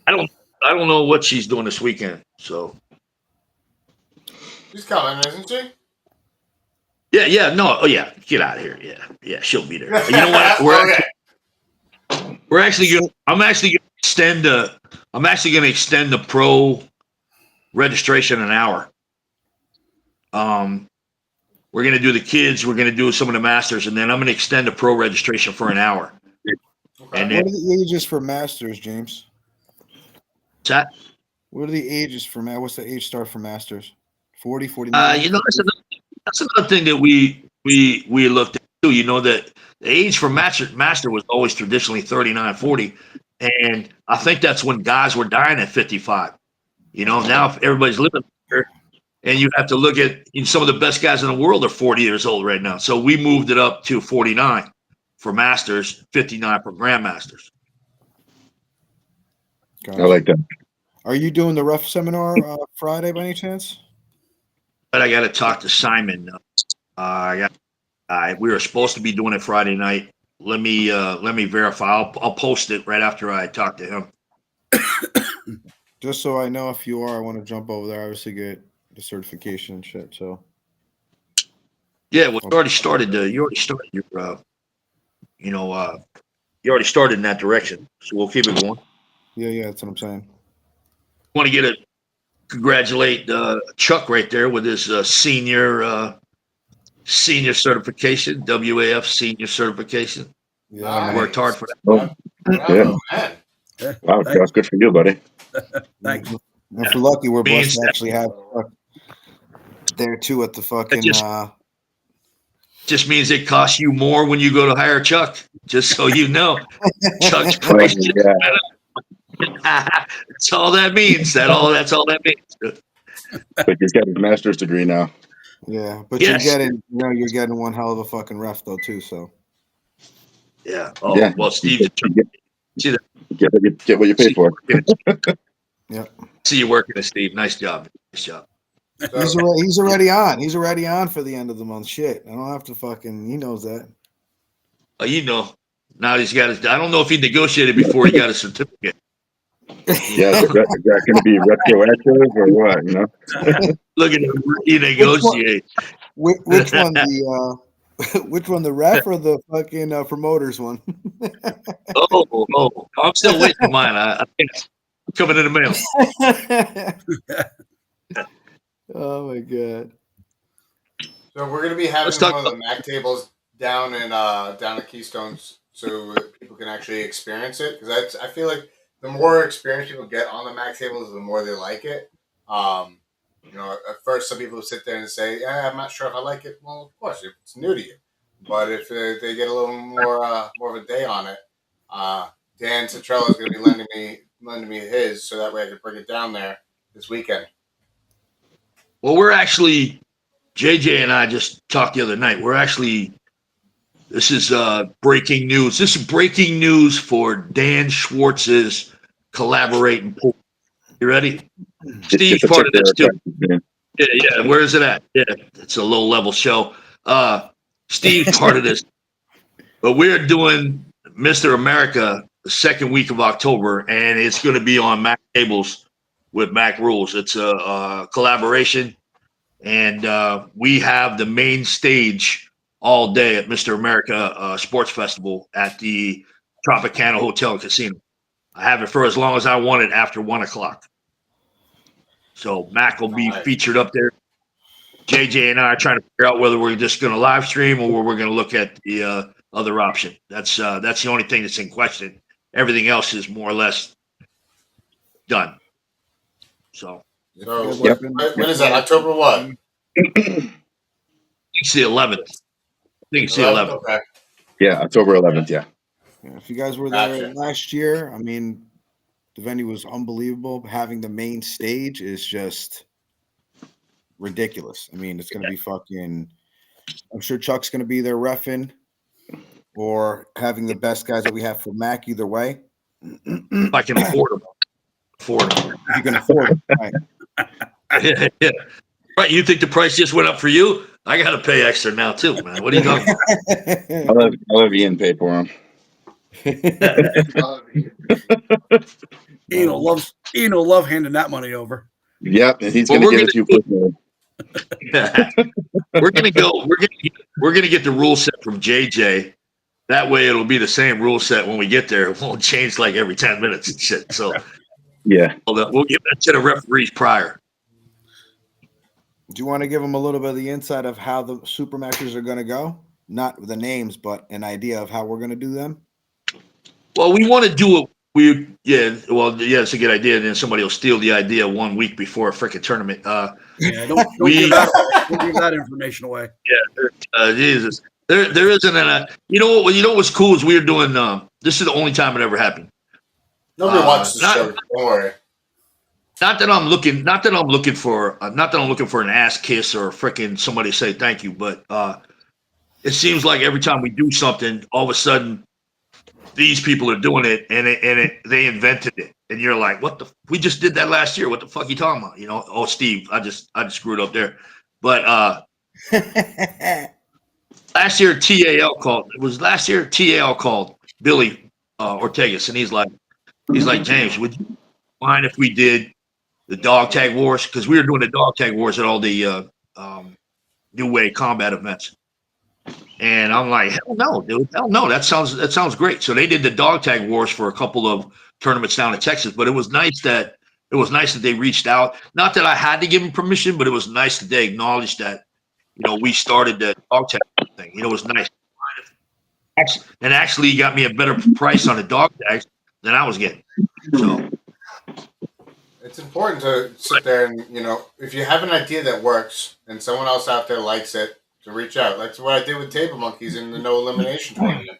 I don't know what she's doing this weekend. So She's coming, isn't she? yeah, no, oh yeah, get out of here. Yeah, she'll be there. You know what? I'm actually gonna extend the pro registration an hour. We're gonna do the kids. We're gonna do some of the masters, and then I'm gonna extend the pro registration for an hour. Okay. And What then, are the ages for masters, James? what's that? What are the ages for what's the age start for masters? 40, 49? That's another thing that we looked at too. That the age for master was always traditionally 39, 40, and I think that's when guys were dying at 55. Now if everybody's living here, and you have to look at some of the best guys in the world are 40 years old right now. So we moved it up to 49 for masters, 59 for grandmasters. Gotcha. I like that. Are you doing the ref seminar Friday by any chance? But I got to talk to Simon. We were supposed to be doing it Friday night. Let me verify. I'll post it right after I talk to him. Just so I know if you are, I want to jump over there. Obviously, get the certification and shit. So Yeah, well, you already started your. You already started in that direction. So we'll keep it going. yeah, that's what I'm saying. Want to congratulate Chuck right there with his senior certification, WAF senior certification. Yeah, Nice. Worked hard for that. Bravo, man. Wow, that's good for you, buddy. Thanks. If we're lucky, we're Means blessed to actually have there too at the fucking. Just means it costs you more when you go to hire Chuck. Just so you know, Chuck's price. That's all that means. That's all that means. But he's got his master's degree now. Yeah, but Yes. you're getting one hell of a fucking ref though too. So Yeah. Oh, Yeah. well, Steve, see that? Get what you pay for. yeah, See you working, Steve. Nice job. Nice job. he's already on. He's already on for the end of the month. Shit, I don't have to fucking. He knows that. Now he's got his. I don't know if he negotiated before he got his certificate. Yeah, is that going to be retroactive or what? Look at him. He negotiates. Which one the which one, the ref or the fucking promoters one? Oh! I'm still waiting for mine. I think it's coming in the mail. Oh my god! So we're gonna be having Let's talk one of the Mac tables down at Keystones, so people can actually experience it. Because I feel like the more experience people get on the Mac tables, the more they like it. At first some people sit there and say, "Yeah, I'm not sure if I like it." Well, of course, it's new to you. But if they get a little more of a day on it, Dan Citrella is going to be lending me his, so that way I can bring it down there this weekend. Well, we're actually, JJ and I just talked the other night. This is breaking news. This is breaking news for Dan Schwartz's collaborating pool. You ready? Steve's part of this too. Yeah. Where is it at? Yeah, it's a low-level show. Steve's part of this. But we're doing Mr. America the second week of October, and it's going to be on Mac tables with Mac Rules. It's a collaboration, and we have the main stage all day at Mr. America Sports Festival at the Tropicana Hotel and Casino. I have it for as long as I want it after 1 o'clock. So Mac will be featured up there. JJ and I are trying to figure out whether we're just going to live stream or we're going to look at the other option. That's the only thing that's in question. Everything else is more or less done. So when is that? October what? It's the 11th. I think it's the 11th. Okay. Yeah, October 11th. Yeah. If you guys were there last year, I mean, the venue was unbelievable. Having the main stage is just ridiculous. I mean, it's going to be fucking. I'm sure Chuck's going to be there reffing or having the best guys that we have for Mac. Either way, If I can afford them. if you can afford it, right? Yeah. Right. You think the price just went up for you? I got to pay extra now too, man. What are you talking about? I'll have Ian pay for him. Ian will love handing that money over. Yep, and he's going to give it to you personally. We're gonna go. We're gonna get the rule set from JJ. That way, it'll be the same rule set when we get there. It won't change like every 10 minutes and shit. So, yeah, we'll give that to the referees prior. Do you want to give them a little bit of the insight of how the super matches are going to go? Not the names, but an idea of how we're going to do them. Well, we want to do it. It's a good idea. And then somebody will steal the idea 1 week before a freaking tournament. Don't give that information away. Yeah, Jesus. There isn't an. You know what's cool is we're doing. This is the only time it ever happened. Nobody watches the show. Don't worry. Not that I'm looking for an ass kiss or freaking somebody say thank you, but it seems like every time we do something, all of a sudden these people are doing it, and they invented it, and you're like, what the? We just did that last year. What the fuck are you talking about? You know? Oh, Steve, I just screwed up there, but last year TAL called. It was last year TAL called Billy Ortegas, and he's like, James, would you mind if we did the dog tag wars? Because we were doing the dog tag wars at all the New Way combat events. And I'm like, hell no, dude. Hell no. That sounds great. So they did the dog tag wars for a couple of tournaments down in Texas, but it was nice that they reached out. Not that I had to give them permission, but it was nice that they acknowledged that, we started the dog tag thing. It was nice. And actually he got me a better price on the dog tags than I was getting. So it's important to sit there and, if you have an idea that works and someone else out there likes it, to reach out. That's what I did with Table Monkeys in the no elimination tournament.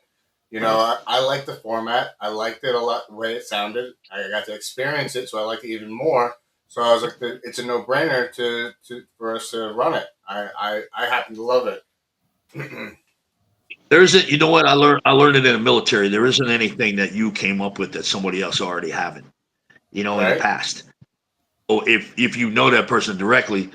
I liked the format. I liked it a lot, the way it sounded. I got to experience it, so I liked it even more. So I was like, it's a no-brainer for us to run it. I happen to love it. There isn't, you know what? I learned it in the military. There isn't anything that you came up with that somebody else already haven't, in the past. So if you know that person directly,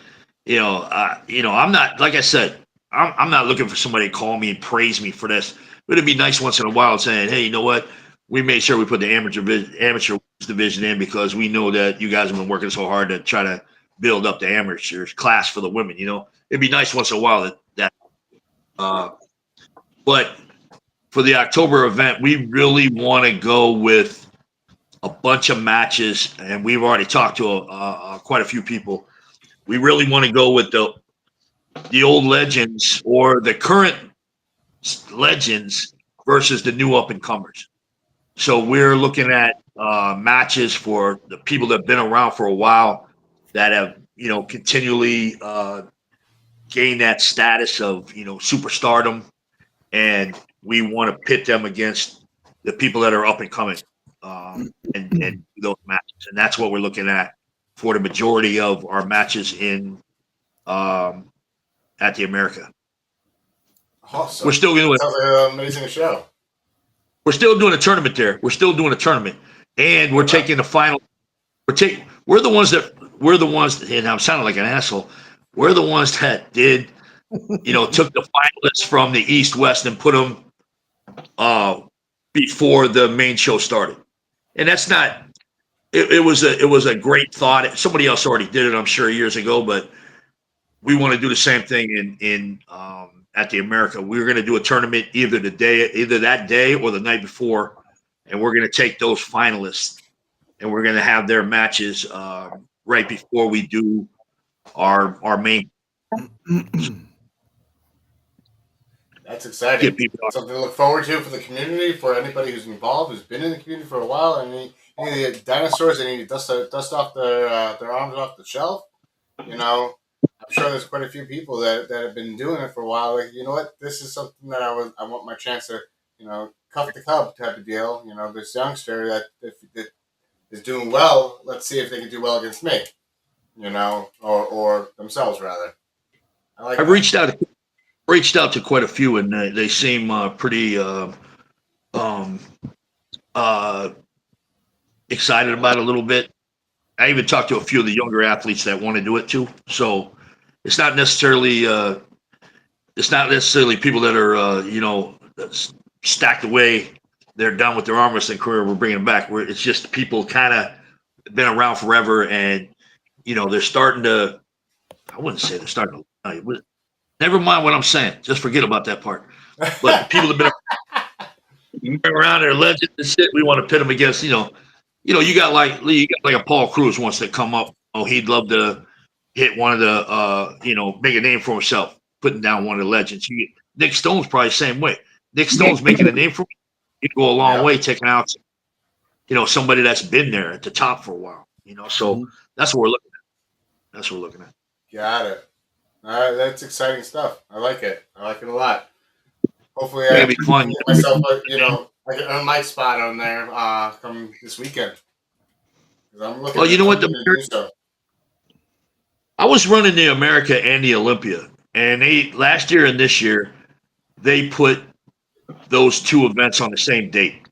I'm not, like I said, I'm not looking for somebody to call me and praise me for this. But it'd be nice once in a while saying, hey, you know what? We made sure we put the amateur division in because we know that you guys have been working so hard to try to build up the amateur class for the women. It'd be nice once in a while that but for the October event, we really want to go with a bunch of matches, and we've already talked to quite a few people. We really want to go with the old legends or the current legends versus the new up-and-comers. So we're looking at matches for the people that have been around for a while that have, continually gained that status of, superstardom. And we want to pit them against the people that are up and coming and those matches. And that's what we're looking at for the majority of our matches in at the America. Awesome. We're still doing an amazing show. We're still doing a tournament there. We're still doing a tournament, and we're taking the final. We're the ones, and I'm sounding like an asshole. We're the ones that did, took the finalists from the East West and put them before the main show started, and that's not. It was a great thought. Somebody else already did it, I'm sure, years ago, but we want to do the same thing in at the America. We're going to do a tournament either that day or the night before, and we're going to take those finalists and we're going to have their matches right before we do our main. That's exciting. Something to look forward to for the community, for anybody who's involved, who's been in the community for a while, and any of the dinosaurs that need to dust off their arms off the shelf. I'm sure there's quite a few people that have been doing it for a while. Like, you know what? This is something that I want my chance to, cuff the cub type of deal. This youngster that is doing well. Let's see if they can do well against me. or themselves rather. I like. I've that. reached out to quite a few, and they seem pretty excited about it a little bit. I even talked to a few of the younger athletes that want to do it too. So it's not necessarily people that are stacked away. They're done with their arm wrestling career. We're bringing them back. It's just people kind of been around forever, and they're starting to. I wouldn't say they're starting to. Never mind what I'm saying. Just forget about that part. But the people that have been around, they're legends and shit. We want to pit them against. You got like a Paul Cruz wants to come up. Oh, he'd love to hit one of the make a name for himself, putting down one of the legends. Nick Stone's probably the same way. Nick Stone's making a name for him. He'd go a long way taking out somebody that's been there at the top for a while. So that's what we're looking at. Got it. All right, that's exciting stuff. I like it. I like it a lot. Hopefully, I Maybe fun. get myself I can earn my spot on there come this weekend. I'm looking. Well, you know what? I was running the America and the Olympia, and last year and this year they put those two events on the same date.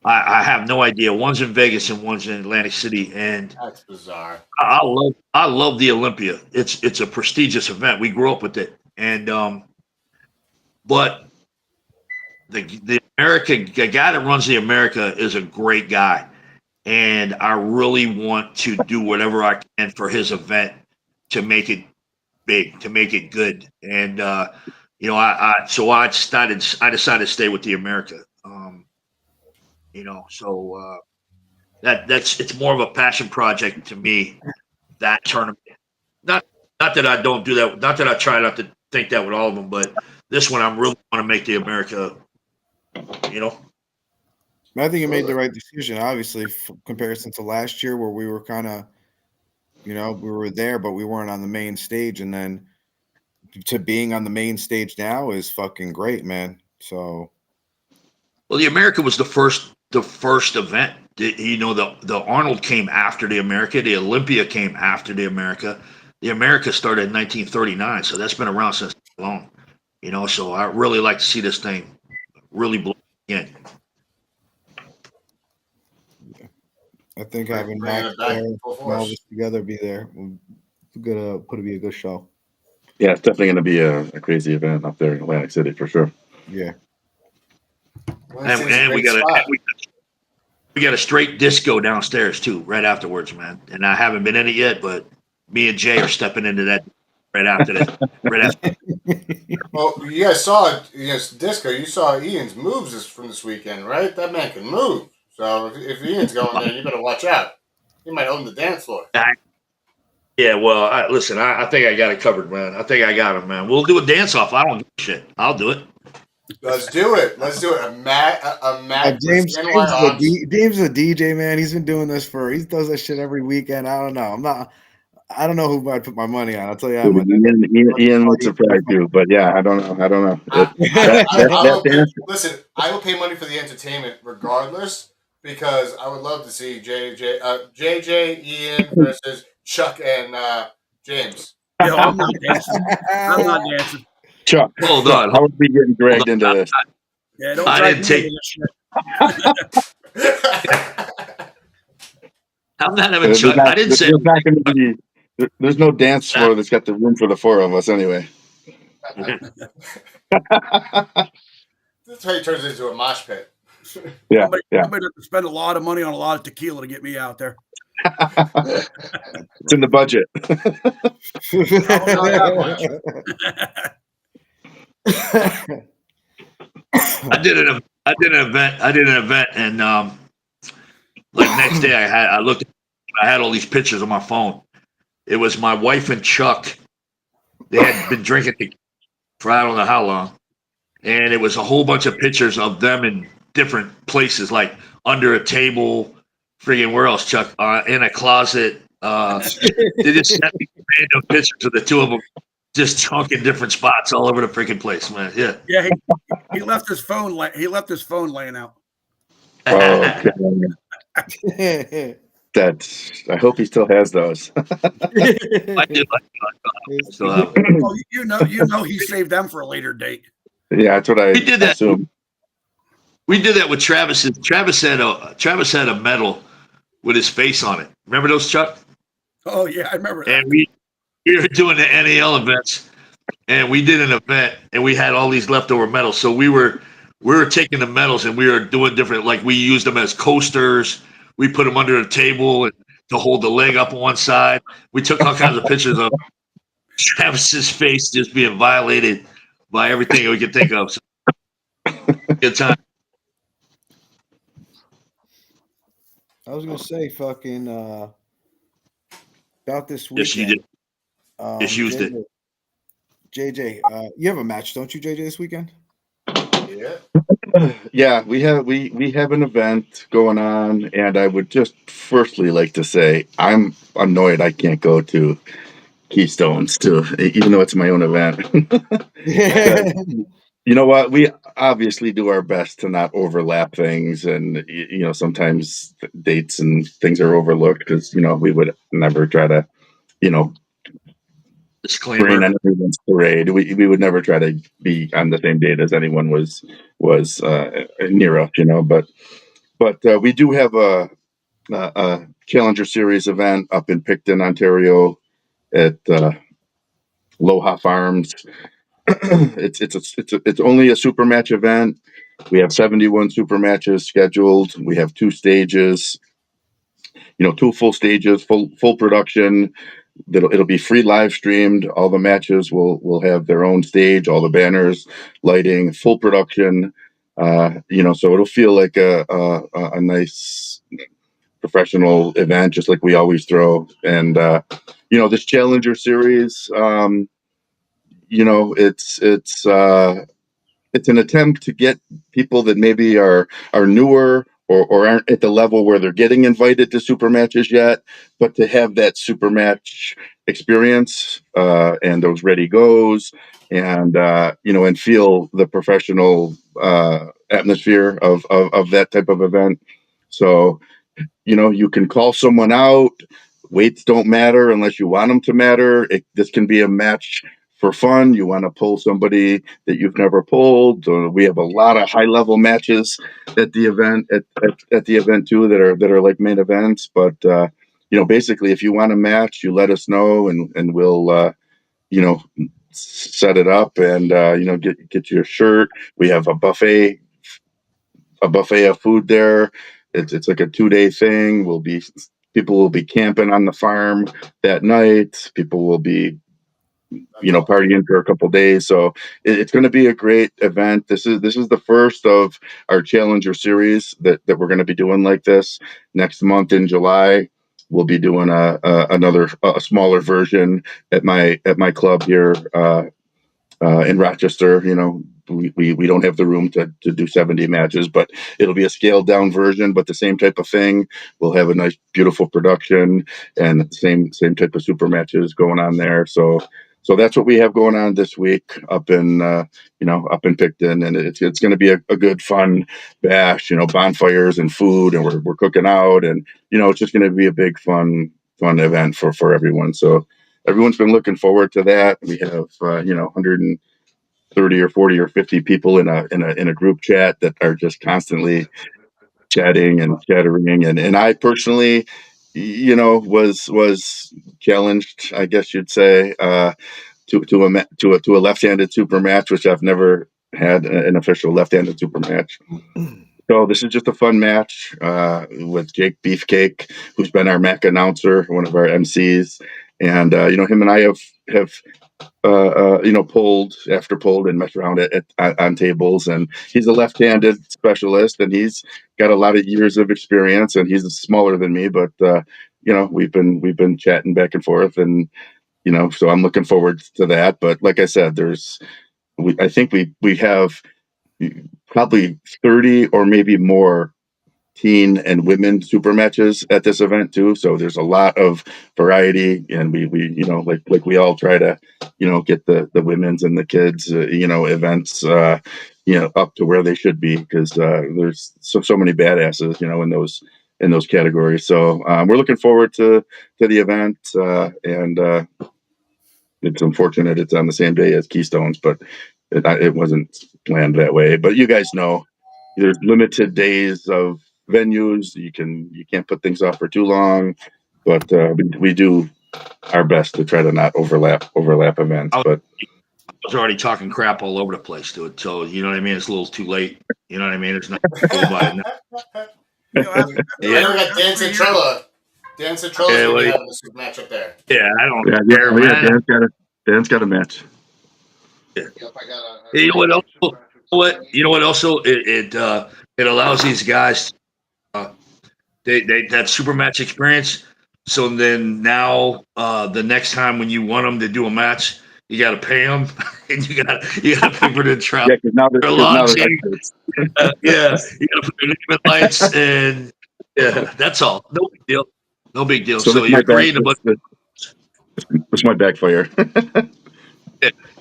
I have no idea. One's in Vegas and one's in Atlantic City, and that's bizarre. I love the Olympia. It's a prestigious event. We grew up with it, and but the guy that runs the America is a great guy, and I really want to do whatever I can for his event to make it big, to make it good, and I decided to stay with the America. It's more of a passion project to me, that tournament. Not that I don't do that. Not that I try not to think that with all of them, but this one I'm really want to make the America. I think you made the right decision. Obviously, comparison to last year, where we were kind of, we were there, but we weren't on the main stage, and then to being on the main stage now is fucking great, man. So, well, the America was the first event. The Arnold came after the America. The Olympia came after the America. The America started in 1939, so that's been around since long. So I really like to see this thing really blow in. I think having Max there and all this together be there could be a good show. Yeah, it's definitely going to be a crazy event up there in Atlantic City for sure. Yeah. And we got a straight disco downstairs too, right afterwards, man. And I haven't been in it yet, but me and Jay are stepping into that right after that. Right after. Well, you guys saw disco. You saw Ian's moves from this weekend, right? That man can move. So if Ian's going there, you better watch out. He might own the dance floor. Yeah, well, listen, I think I got it covered, man. I think I got it, man. We'll do a dance off. I don't give a shit. I'll do it. Let's do it. A Matt. James is a DJ, man. He's been doing this he does that shit every weekend. I don't know. I don't know who I'd put my money on. I'll tell you. Ian would surprise you, but yeah, I don't know. Listen, I will pay money for the entertainment regardless, because I would love to see JJ, Ian versus Chuck and James. Yo, I'm not dancing. Chuck, hold on. How are we getting dragged into this? Yeah, don't I didn't take. I'm not having Chuck. I didn't say. There's no dance floor that's got the room for the four of us anyway. That's how he turns it into a mosh pit. Yeah, somebody have to spend a lot of money on a lot of tequila to get me out there. It's in the budget. I did an event, and next day I had all these pictures on my phone. It was my wife and Chuck. They had been drinking for I don't know how long, and it was a whole bunch of pictures of them in different places, like under a table, friggin' where else, Chuck? In a closet. They just sent me random pictures of the two of them just chunk in different spots all over the freaking place, man. Yeah. Yeah, he left his phone. He left his phone laying out. Oh, I hope he still has those. I do. I still have them. Oh, you know, he saved them for a later date. Yeah, that's what I We did that. assume. We did that with Travis. Travis had a medal with his face on it. Remember those, Chuck? Oh yeah, I remember that. And we were doing the NAL events, and we did an event, and we had all these leftover medals. So we were taking the medals, and we were doing different. Like we used them as coasters. We put them under the table and to hold the leg up on one side. We took all kinds of pictures of Travis's face just being violated by everything we could think of. So, good time. I was gonna say fucking about this weekend. Yes, you did. Just used it. JJ, you have a match, don't you, JJ, this weekend? Yeah. Yeah, we have an event going on, and I would just firstly like to say I'm annoyed I can't go to Keystones too, even though it's my own event. You know what? We obviously do our best to not overlap things, and sometimes dates and things are overlooked because we would never try to rain Disclaimer. on everyone's parade. We would never try to be on the same date as anyone was near us, But we do have a Challenger Series event up in Picton, Ontario, at Loha Farms. It's only a super match event. We have 71 super matches scheduled. We have 2 stages, 2 full stages, full production. It'll be free live streamed. All the matches will have their own stage, all the banners, lighting, full production. So it'll feel like a nice professional event, just like we always throw. And this Challenger Series, it's an attempt to get people that maybe are newer or aren't at the level where they're getting invited to super matches yet, but to have that super match experience and those ready goes and and feel the professional atmosphere of that type of event. So you can call someone out. Weights don't matter unless you want them to matter. This can be a match for fun. You want to pull somebody that you've never pulled. We have a lot of high level matches at the event at the event too that are like main events. But basically, if you want a match, you let us know and we'll set it up and get you a shirt. We have a buffet of food there. It's like a 2-day thing. People will be camping on the farm that night. People will be partying for a couple days. So it's going to be a great event. This is the first of our Challenger Series that we're going to be doing like this. Next month in July, we'll be doing another smaller version at my club here in Rochester. We don't have the room to do 70 matches, but it'll be a scaled down version, but the same type of thing. We'll have a nice, beautiful production and same type of super matches going on there. So that's what we have going on this week up in Picton, and it's going to be a good, fun bash. Bonfires and food, and we're cooking out, and it's just going to be a big, fun event for everyone. So everyone's been looking forward to that. We have 130 or 40 or 50 people in a group chat that are just constantly chatting and chattering, and I personally was challenged, I guess you'd say, to a left-handed super match, which I've never had an official left-handed super match. So this is just a fun match with Jake Beefcake, who's been our MAC announcer, one of our MCs, and him and I have pulled and messed around on tables, and he's a left-handed specialist, and he's got a lot of years of experience, and he's smaller than me, but we've been chatting back and forth, and so I'm looking forward to that. But like I said, I think we have probably 30 or maybe more teen and women super matches at this event too. So there's a lot of variety, and we like we all try to get the women's and the kids events up to where they should be, because there's so many badasses in in those categories. So we're looking forward to the event, and it's unfortunate it's on the same day as Keystones, but it wasn't planned that way. But you guys know, there's limited days of venues. You can't put things off for too long, but we do our best to try to not overlap events. But I was already talking crap all over the place, dude. So you know what I mean. It's a little too late. You know what I mean. There's nothing to go by it now. I know we got Dan Centrella. Dan Centrella's going to be having a match up there. Yeah, I don't care, man. Dan's got a match. Yeah. You know what else? You know what? Also, it allows these guys. They that SuperMatch experience. So then now, the next time when you want them to do a match, you got to pay them, and you got to pay for the travel. Yeah, because now they're yeah, you got to put your name in lights, and yeah, that's all. No big deal. No big deal. So you're creating a bunch. This might backfire.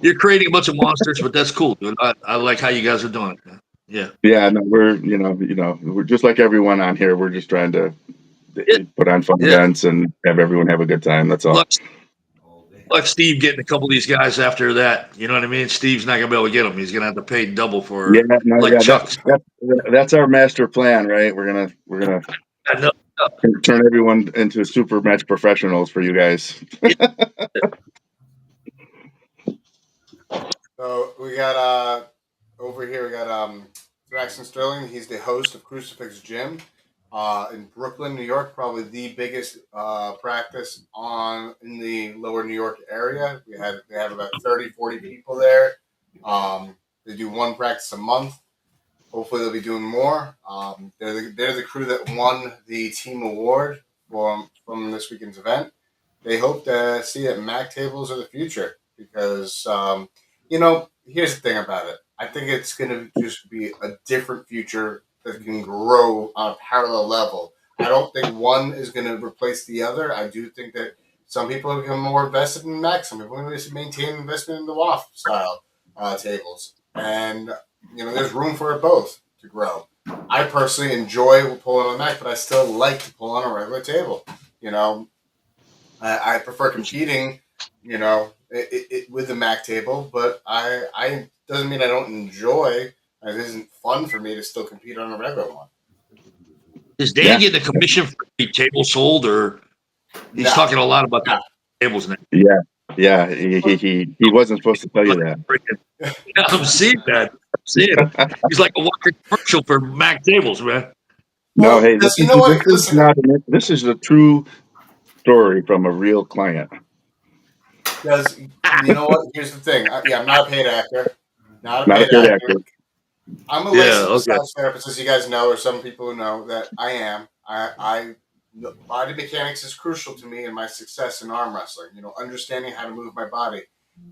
You're creating a bunch of monsters, but that's cool, dude. I like how you guys are doing it, man. Yeah. Yeah, no, we're we're just like everyone on here. We're just trying to put on fun events and have everyone have a good time. That's all. Like Steve getting a couple of these guys after that. You know what I mean? Steve's not gonna be able to get them. He's gonna have to pay double for Chuck's. That's our master plan, right? We're gonna turn everyone into SuperMatch professionals for you guys. So we got over here. We got Braxton Sterling. He's the host of Crucifix Gym in Brooklyn, New York. Probably the biggest practice in the lower New York area. They have about 30, 40 people there. They do one practice a month. Hopefully they'll be doing more. They're the crew that won the team award from this weekend's event. They hope to see that MAC tables are the future because, here's the thing about it. I think it's going to just be a different future that can grow on a parallel level. I don't think one is going to replace the other. I do think that some people have become more invested in MAC. Some people are going to maintain investment in the WAF style tables. And there's room for it both to grow. I personally enjoy pulling on a Mac, but I still like to pull on a regular table. I prefer competing, with the Mac table, but I doesn't mean I don't enjoy. It isn't fun for me to still compete on a regular one. Is Dan getting a commission for the table sold, or he's talking a lot about the tables now? Yeah. He wasn't supposed to tell you that. I'm seeing that. He's like a walking commercial for Mac tables, man. No, hey, this is a true story from a real client. Because you know what? Here's the thing. I'm not a paid actor. Not a paid actor. I'm a licensed massage therapist, as you guys know, or some people who know that I am. Body mechanics is crucial to me and my success in arm wrestling. Understanding how to move my body,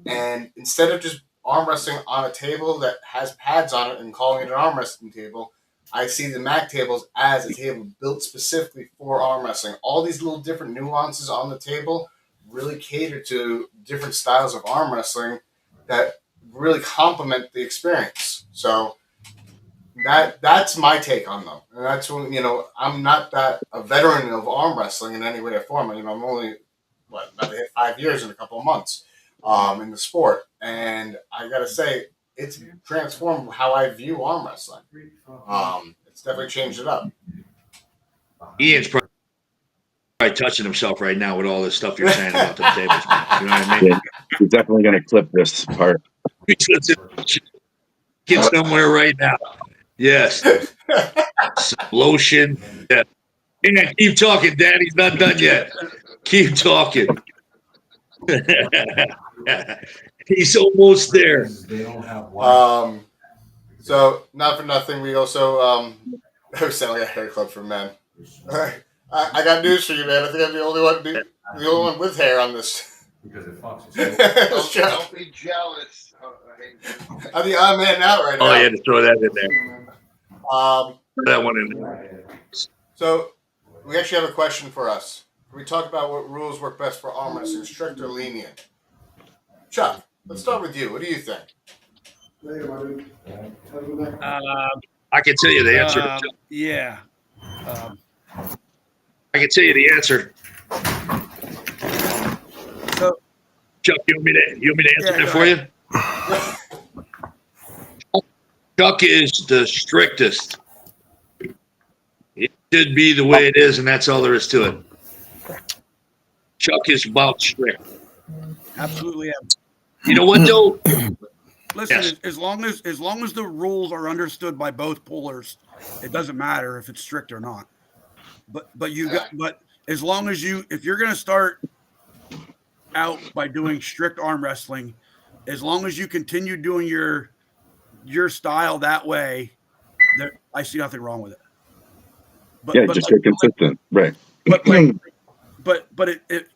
and instead of just arm wrestling on a table that has pads on it and calling it an arm wrestling table, I see the Mac tables as a table built specifically for arm wrestling. All these little different nuances on the table really cater to different styles of arm wrestling that really complement the experience. So that's my take on them. And that's when, I'm not a veteran of arm wrestling in any way or form. I'm only, about to hit 5 years in a couple of months in the sport. And I got to say, it's transformed how I view arm wrestling. It's definitely changed it up. Ian's probably touching himself right now with all this stuff you're saying about the tables. You know what I mean? Yeah, he's definitely going to clip this part. Get somewhere right now. Yes. Some lotion. Yeah. Yeah, keep talking, Dad. He's not done yet. Keep talking. He's almost there. So not for nothing, we also I sound like a hair club for men. I got news for you, man. I think I'm the only one with hair on this. Because it fucks. Don't be jealous. I'm the odd man out right now. Oh, you had to throw that in there. Throw that one in there. So we actually have a question for us. Can we talk about what rules work best for arm wrestling, strict or lenient? Chuck, let's start with you. What do you think? I can tell you the answer. Yeah. I can tell you the answer. So, Chuck, you want me to answer that go for ahead. you? Chuck is the strictest. It should be the way it is, and that's all there is to it. Chuck is about strict. Absolutely. You know what, though? Listen, Yes. as long as the rules are understood by both pullers, it doesn't matter if it's strict or not. But as long as if you're going to start out by doing strict arm wrestling, as long as you continue doing your style that way, I see nothing wrong with it. But Just stay consistent, right? But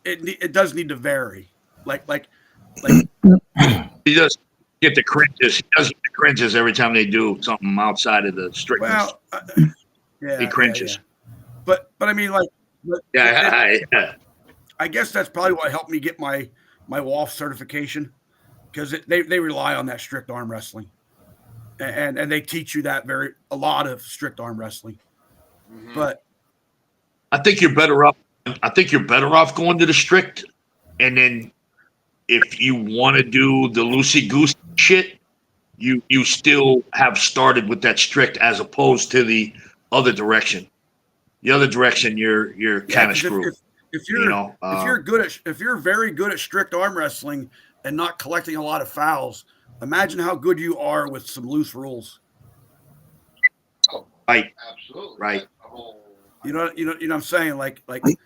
it does need to vary. Like He does get the cringes. He does get the cringes every time they do something outside of the strictness. well, yeah, He cringes. Yeah. But I mean, like, I guess that's probably what helped me get my WALF certification, because they rely on that strict arm wrestling, and they teach you that a lot of strict arm wrestling. Mm-hmm. But I think you're better off. I think you're better off going to the strict, and then if you want to do the loosey goose shit, you still have started with that strict as opposed to the other direction. The other direction, you're kind of screwed. If you're very good at strict arm wrestling and not collecting a lot of fouls, imagine how good you are with some loose rules. Right. Absolutely. Right. You know what I'm saying? Like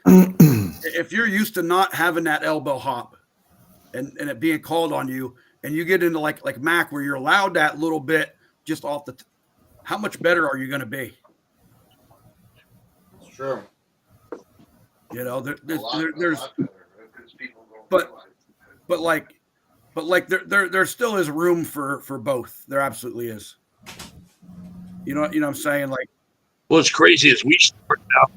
if you're used to not having that elbow hop and it being called on you, and you get into like Mac where you're allowed that little bit just off how much better are you going to be? It's true. You know, there's but there still is room for both. There absolutely is. You know what I'm saying? Like, well, it's crazy as we started out.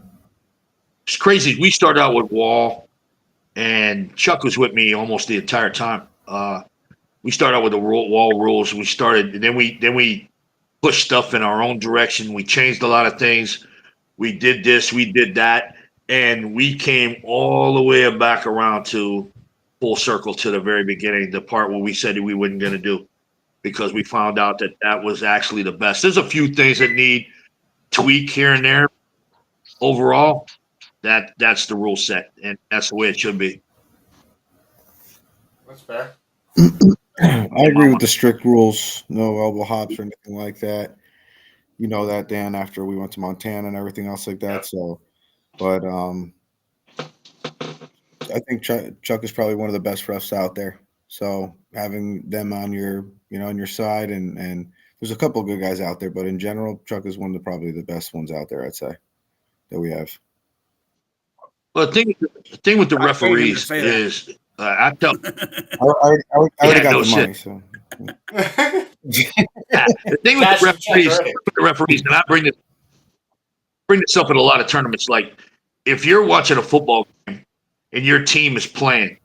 It's crazy. We started out with Wall, and Chuck was with me almost the entire time. We started out with the Wall rules. And then we pushed stuff in our own direction. We changed a lot of things. We did this, we did that, and we came all the way back around to full circle to the very beginning, the part where we said we weren't going to do, because we found out that was actually the best. There's a few things that need tweak here and there. Overall, that's the rule set, and that's the way it should be. That's fair. I agree with the strict rules. No elbow hops or anything like that. You know that, Dan, after we went to Montana and everything else like that. So, but I think Chuck is probably one of the best refs out there. So having them on your side, and there's a couple of good guys out there, but in general, Chuck is one of probably the best ones out there, I'd say, that we have. Well, the thing with the referees is, I tell. I already got the money. So. The thing with the referees, and I bring this up in a lot of tournaments. Like, if you're watching a football game and your team is playing,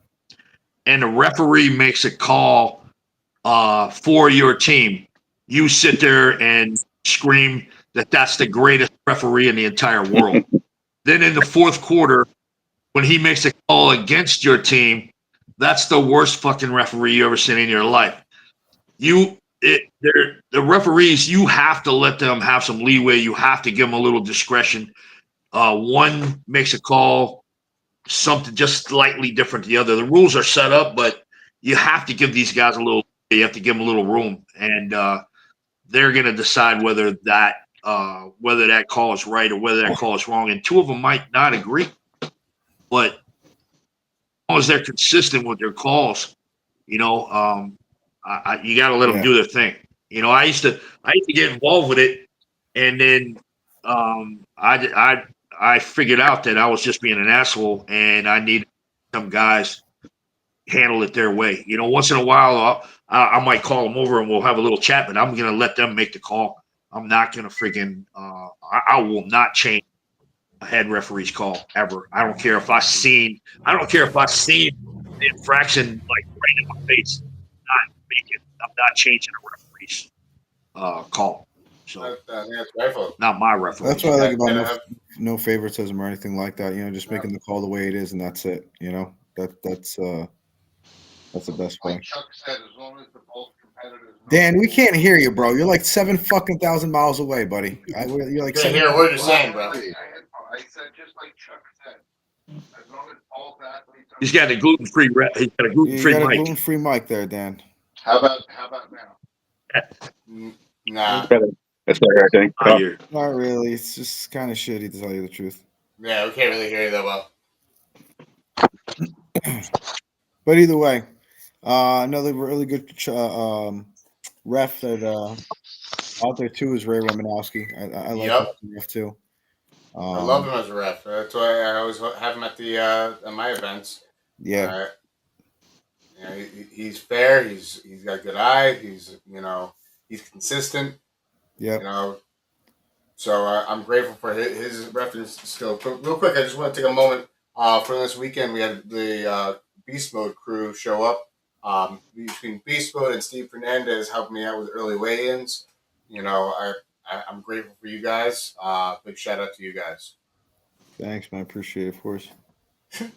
and the referee makes a call for your team, you sit there and scream that that's the greatest referee in the entire world. Then in the fourth quarter, when he makes a call against your team, that's the worst fucking referee you ever seen in your life. The referees, you have to let them have some leeway. You have to give them a little discretion. One makes a call, something just slightly different to the other. The rules are set up, but you have to give these guys you have to give them a little room, and they're going to decide whether that call is right or whether that call is wrong. And two of them might not agree, but as long as they're consistent with their calls, you got to let them do their thing. I used to get involved with it, and then I figured out that I was just being an asshole, and I needed some guys handle it their way. Once in a while, I might call them over and we'll have a little chat, but I'm going to let them make the call. I'm not going to freaking I will not change a head referee's call ever. I don't care if I seen the infraction like right in my face. I'm not changing a referee's call. So That's rifle. not my That's reformation. what I like Gotta about have- no favoritism or anything like that. Just making the call the way it is, and that's it. That's the best way. Like Chuck said, as long as the both competitors. Dan, we can't hear you, bro. You're like 7,000 miles away, buddy. You're like Can't hear a word you're saying, bro. I said just like Chuck said, as long as both athletes. He's got a gluten-free. He's got a You gluten-free got a mic. gluten-free mic there, Dan. How about now? Nah. That's better, I think. I hear. Not really. It's just kind of shitty, to tell you the truth. Yeah, we can't really hear you that well. But either way, another really good ref that out there too is Ray Romanowski. I like Yep. that ref too. I love him as a ref. That's why I always have him at my events. Yeah. He's fair. He's got a good eye. He's consistent. Yeah. So I'm grateful for his reference skill. Real quick, I just want to take a moment. For this weekend, we had the Beast Mode crew show up. Between Beast Mode and Steve Fernandez helped me out with early weigh-ins. I'm grateful for you guys. Big shout out to you guys. Thanks, man. Appreciate it, of course. And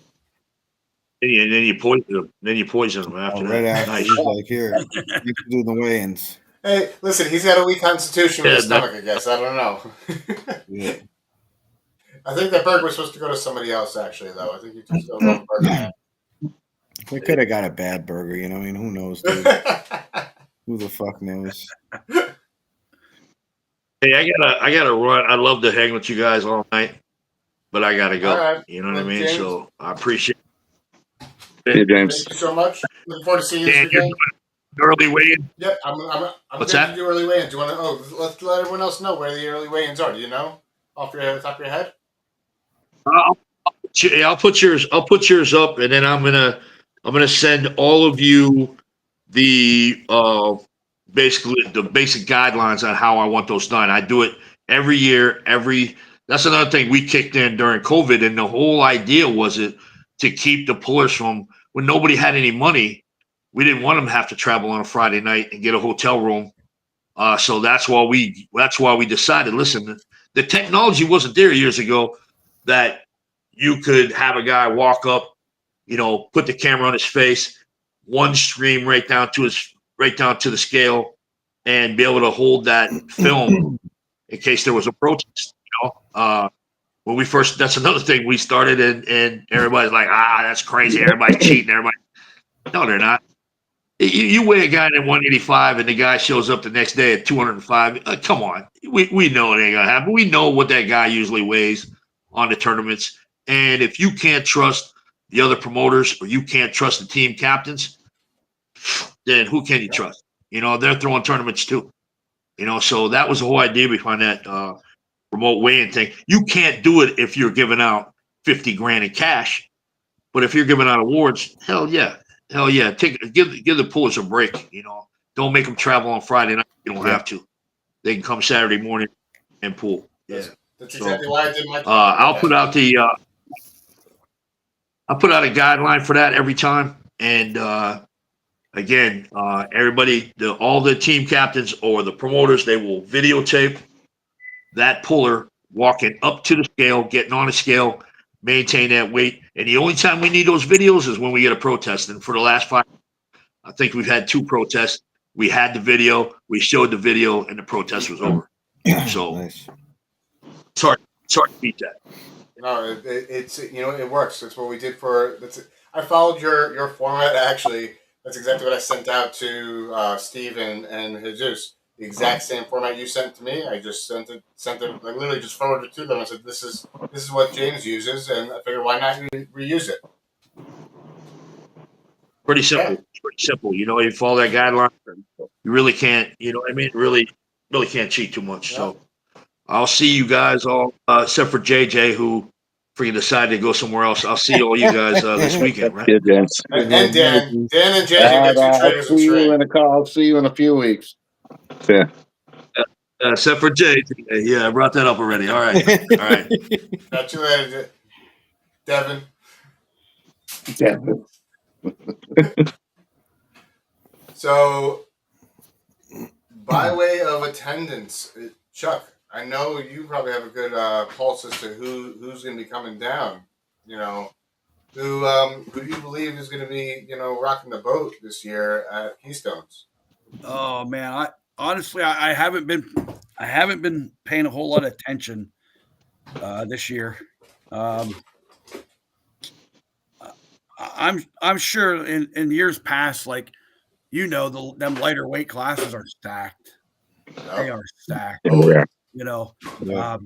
then you poison him after Right that. after, Nice. he's like, here, you can do the weigh-ins. Hey, listen, he's got a weak constitution with his Yeah, stomach, I guess. I don't know. Yeah. I think that burger was supposed to go to somebody else, actually, though. I think you took the wrong burger. We could have got a bad burger, I mean, who knows, dude? Who the fuck knows? Hey, I gotta run. I'd love to hang with you guys all night, but I gotta go. All right. You know what I Well, mean? James. So I appreciate Hey, James. Thank you so much. Looking forward to seeing you this Dan, you're weekend. doing early weigh-in. Yep, I'm What's going that? to do early weigh-ins. Do you want to? Oh, let's let everyone else know where the early weigh-ins are. Do you know off the top of your head? I'll put yours. I'll put yours up, and then I'm gonna send all of you the basically the basic guidelines on how I want those done. I do it every year. That's another thing we kicked in during COVID, and the whole idea was it to keep the pullers from when nobody had any money. We didn't want them to have to travel on a Friday night and get a hotel room. So that's why we decided. Listen, the technology wasn't there years ago that you could have a guy walk up, put the camera on his face, one stream right down to the scale, and be able to hold that film in case there was a protest. When we first, that's another thing we started, and everybody's like, that's crazy. Everybody's cheating. No, they're not. You weigh a guy at 185 and the guy shows up the next day at 205. Come on. We know it ain't going to happen. We know what that guy usually weighs on the tournaments. And if you can't trust the other promoters or you can't trust the team captains, then who can you trust? They're throwing tournaments too. So that was the whole idea behind that remote weighing thing. You can't do it if you're giving out 50 grand in cash. But if you're giving out awards, hell yeah. Give the pullers a break. Don't make them travel on Friday night. You don't have to. They can come Saturday morning and pull. Yeah, That's exactly why I did my. I'll put out a guideline for that every time. And again, everybody, all the team captains or the promoters, they will videotape that puller walking up to the scale, getting on a scale, maintain that weight. And the only time we need those videos is when we get a protest. And for the last 5, I think we've had 2 protests. We had the video, we showed the video, and the protest was over. So Nice. it's hard to beat that. No, it's it works. That's what we did for. I followed your format actually. That's exactly what I sent out to Steve and Jesus. The exact same format you sent to me. I just sent it. I literally just forwarded it to them. I said, "This is what James uses," and I figured, why not reuse it? Pretty simple. It's pretty simple. You follow that guideline. You really can't. You know what I mean? Really can't cheat too much. Yeah. So I'll see you guys all, except for JJ, who freaking decided to go somewhere else. I'll see all you guys this weekend, right? Yeah, James. And Dan and JJ get 2 trainers I'll in see you string. I'll see you in a few weeks. Yeah. Except for JJ. Yeah, I brought that up already. All right. Got you later, Devin. So, by way of attendance, Chuck, I know you probably have a good pulse as to who's going to be coming down. You know, who do you believe is going to be rocking the boat this year at Keystones? Oh man, I honestly I haven't been paying a whole lot of attention this year. I'm sure in years past, like them lighter weight classes are stacked. They are stacked. Oh, yeah. You know, Yeah.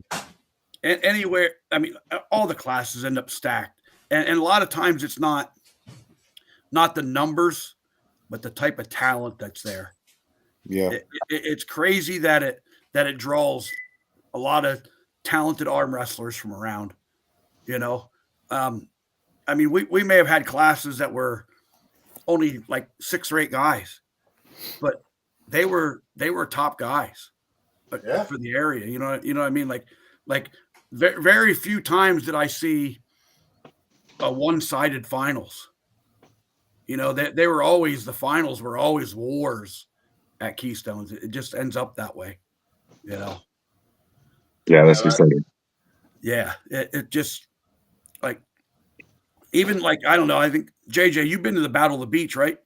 anywhere. I mean, all the classes end up stacked, and a lot of times it's not the numbers, but the type of talent that's there. Yeah. It's crazy that it draws a lot of talented arm wrestlers from around. You know, I mean, we may have had classes that were only like 6 or 8 guys, but they were top guys Yeah. for the area. You know what I mean? Like very few times did I see a one-sided finals. You know, they were always, the finals were always wars at Keystones. It just ends up that way, you know. Yeah, that's exciting. Yeah, it just like, even like, I don't know. I think JJ, you've been to the Battle of the Beach, right?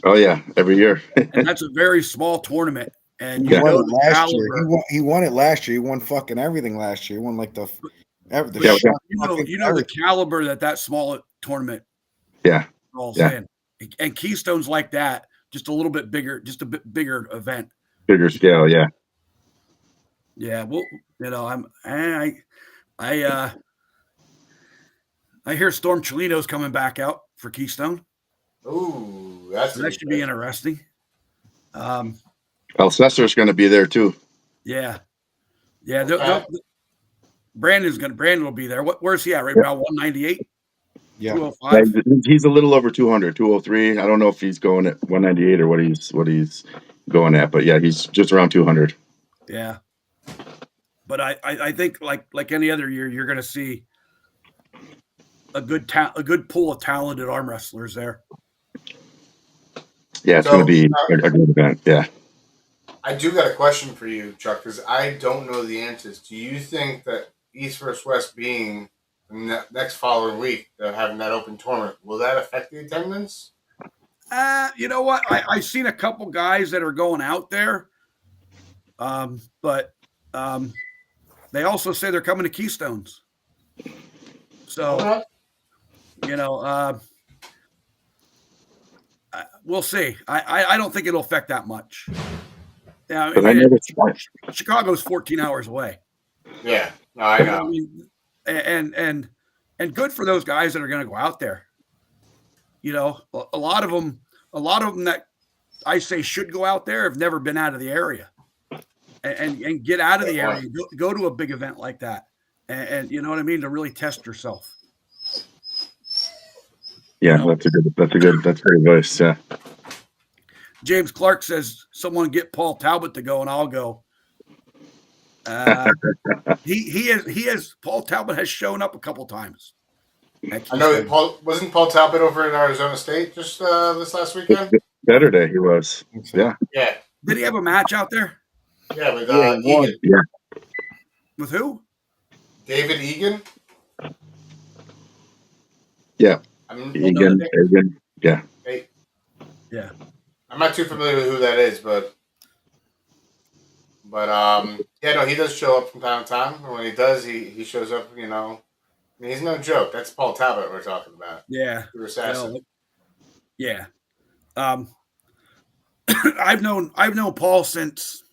Oh yeah, every year. And that's a very small tournament. And He you won know it the last caliber. year. He won it last year. He won fucking everything last year. He won like the Yeah, You know the everything. caliber that small tournament Yeah, rolls Yeah. in, and Keystones like that, just a little bit bigger, just a bit bigger event. bigger scale. Yeah, Yeah, well, you know, I hear Storm Cholino's coming back out for Keystone. Ooh, that's So that should be interesting. Alcessor's going to be there too. Yeah. Okay. Brandon will be there. Where's he at? Right about 198, Yeah. 205. He's a little over 200, 203. I don't know if he's going at 198 or what he's going at, but yeah, he's just around 200. Yeah. But I think like any other year, you're going to see a good pool of talented arm wrestlers there. Yeah, it's going to be a good event. Yeah. I do got a question for you, Chuck, because I don't know the answers. Do you think that East versus West being next following week, having that open tournament, will that affect the attendance? You know what? I've seen a couple guys that are going out there, but they also say they're coming to Keystones. So, you know, we'll see. I don't think it'll affect that much. Yeah, But I know Chicago's 14 hours away. Yeah, no, I know. I mean, and good for those guys that are going to go out there. You know, a lot of them that I say should go out there have never been out of the area, and get out of the area, go to a big event like that, and you know what I mean, to really test yourself. Yeah, that's good advice. Yeah. James Clark says, "Someone get Paul Talbot to go, and I'll go." He has Paul Talbot has shown up a couple times. I know wasn't Paul Talbot over in Arizona State just this last weekend? Saturday he was. Yeah. Yeah. Did he have a match out there? Yeah, with Egan. Yeah. With who? David Egan. Yeah. Egan. Yeah. Yeah. I'm not too familiar with who that is, but yeah, no, he does show up from time to time. And when he does, he shows up. You know, I mean, he's no joke. That's Paul Talbot we're talking about. Yeah. Your assassin. Yeah. I've known Paul since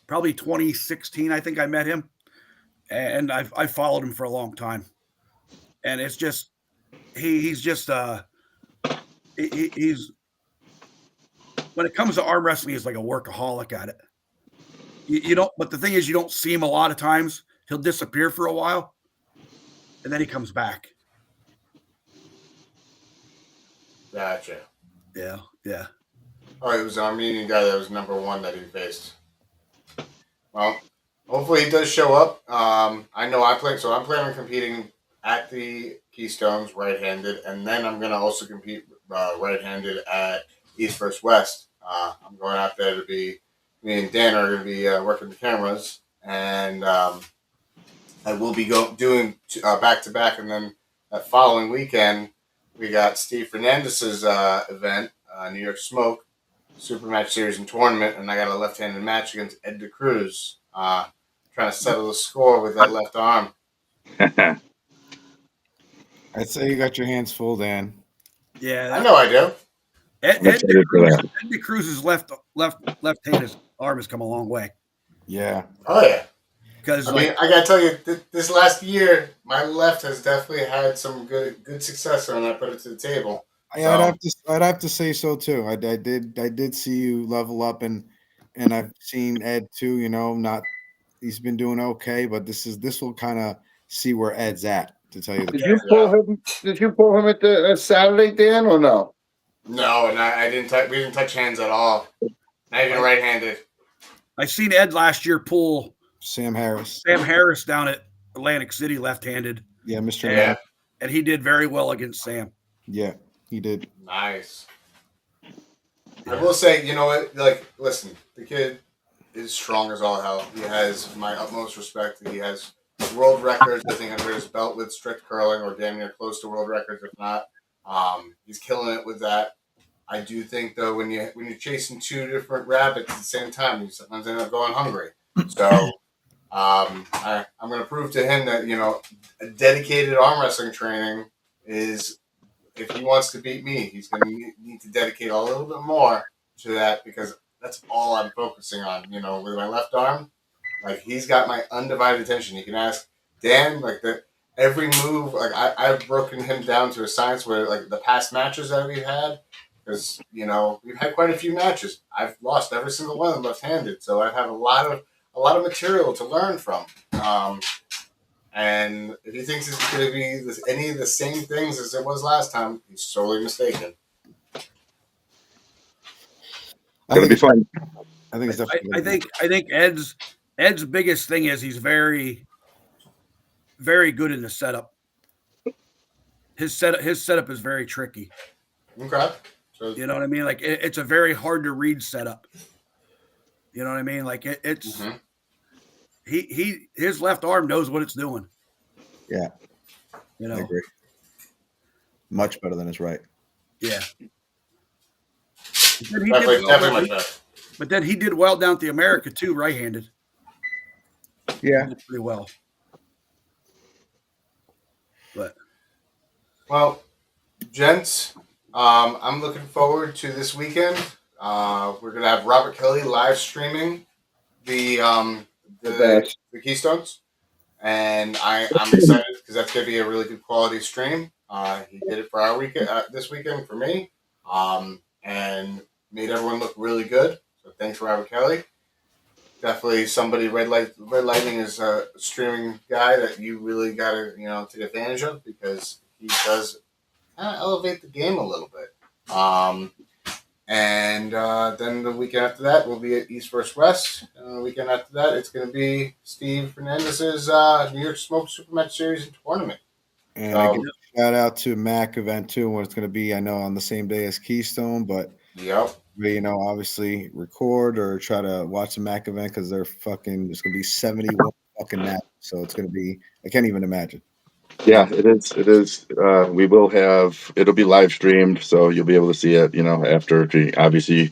probably 2016. I think I met him, and I've followed him for a long time. And it's just he's just he's when it comes to arm wrestling, he's like a workaholic at it. You don't, but the thing is, you don't see him a lot of times. He'll disappear for a while, and then he comes back. Gotcha. Yeah. Oh, it was an Armenian guy that was number 1 that he faced. Well, hopefully he does show up. I know I'm planning on competing at the Keystones right-handed, and then I'm going to also compete right-handed at East vs. West. I'm going out there to be, me and Dan are going to be working the cameras, and I will be doing back to back, and then that following weekend we got Steve Fernandez's event, New York Smoke SuperMatch Series and Tournament, and I got a left-handed match against Ed DeCruz, trying to settle the score with that left arm. I'd say you got your hands full, Dan. Yeah, I know I do. Ed excited for that. DeCruz's left-handed arm has come a long way. Yeah. Oh yeah. Because I mean, I gotta tell you, this last year, my left has definitely had some good success when I put it to the table. I'd have to say so too. I did see you level up, and I've seen Ed too. You know, he's been doing okay, but this will kind of see where Ed's at. To tell you the Did truth. you pull him? Did you pull him at the Saturday, Dan, or no? No, and I didn't. We didn't touch hands at all. Not even right-handed. I seen Ed last year pull Sam Harris down at Atlantic City left-handed. Yeah, Mr. Yeah. And he did very well against Sam. Yeah, he did. Nice. I will say, you know what? Like, listen, the kid is strong as all hell. He has my utmost respect. He has world records, I think, under his belt with strict curling, or damn near close to world records, if not. He's killing it with that. I do think, though, when you're chasing two different rabbits at the same time, you sometimes end up going hungry. So I'm going to prove to him that, you know, a dedicated arm wrestling training is, if he wants to beat me, he's going to need to dedicate a little bit more to that, because that's all I'm focusing on. You know, with my left arm, like, he's got my undivided attention. You can ask Dan, like, every move, like, I've broken him down to a science where, like, the past matches that we've had, because, you know, we've had quite a few matches. I've lost every single one of them left-handed, so I have a lot of material to learn from. And if he thinks it's going to be any of the same things as it was last time, he's sorely mistaken. It'll be fun. I think it's definitely. I think Ed's biggest thing is he's very, very good in the setup. His setup is very tricky. Okay. So, you know what I mean? Like, it's a very hard to read setup. You know what I mean? Like, it's his left arm knows what it's doing. Yeah. You know, I agree. Much better than his right. Yeah. definitely much better. But then he did well down at the America too, right-handed. Yeah. He did pretty well. But gents, I'm looking forward to this weekend. We're gonna have Robert Kelly live streaming the Keystones, and I'm excited because that's gonna be a really good quality stream. He did it for our weekend this weekend for me, and made everyone look really good. So thanks, Robert Kelly. Definitely somebody. Red Lightning is a streaming guy that you really gotta take advantage of, because he does kind of elevate the game a little bit. And then the weekend after that, we'll be at East vs. West. The weekend after that, it's going to be Steve Fernandez's New York Smoke SuperMatch Series and Tournament. And I give a shout out to Mac event too, where it's going to be, I know, on the same day as Keystone, but we, obviously record or try to watch the Mac event, because there's going to be 71 fucking matches. So it's going to be, I can't even imagine. Yeah, it is. We will have, it'll be live streamed, so you'll be able to see it, after. Obviously,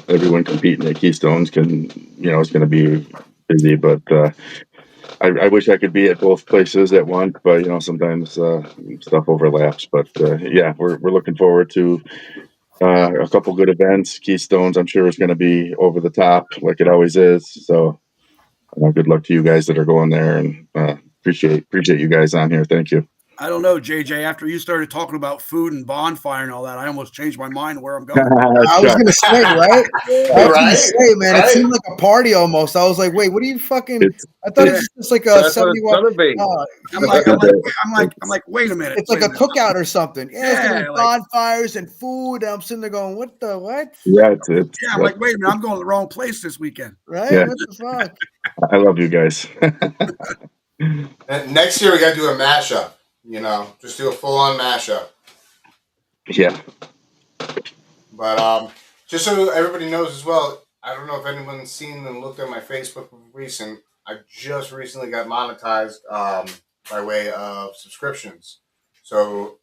everyone competing at Keystones it's going to be busy, but I wish I could be at both places at once, but, sometimes stuff overlaps. But, yeah, we're looking forward to a couple good events. Keystones, I'm sure, is going to be over the top, like it always is. So good luck to you guys that are going there, and appreciate you guys on here. Thank you. I don't know, JJ. After you started talking about food and bonfire and all that, I almost changed my mind where I'm going. I was going to say, right? Man, it seemed like a party almost. I was like, wait, what are you fucking? I thought it was just like a 71. I'm like, wait a minute. It's like a cookout or something. Yeah, it's gonna be bonfires and food. And I'm sitting there going, what? Yeah, I'm like, wait a minute, I'm going to the wrong place this weekend. Right? Yeah. What the fuck? I love you guys. And next year we got to do a mashup. Just do a full-on mashup. Yeah. But just so everybody knows as well, I don't know if anyone's seen and looked at my Facebook recent. I just recently got monetized by way of subscriptions. So,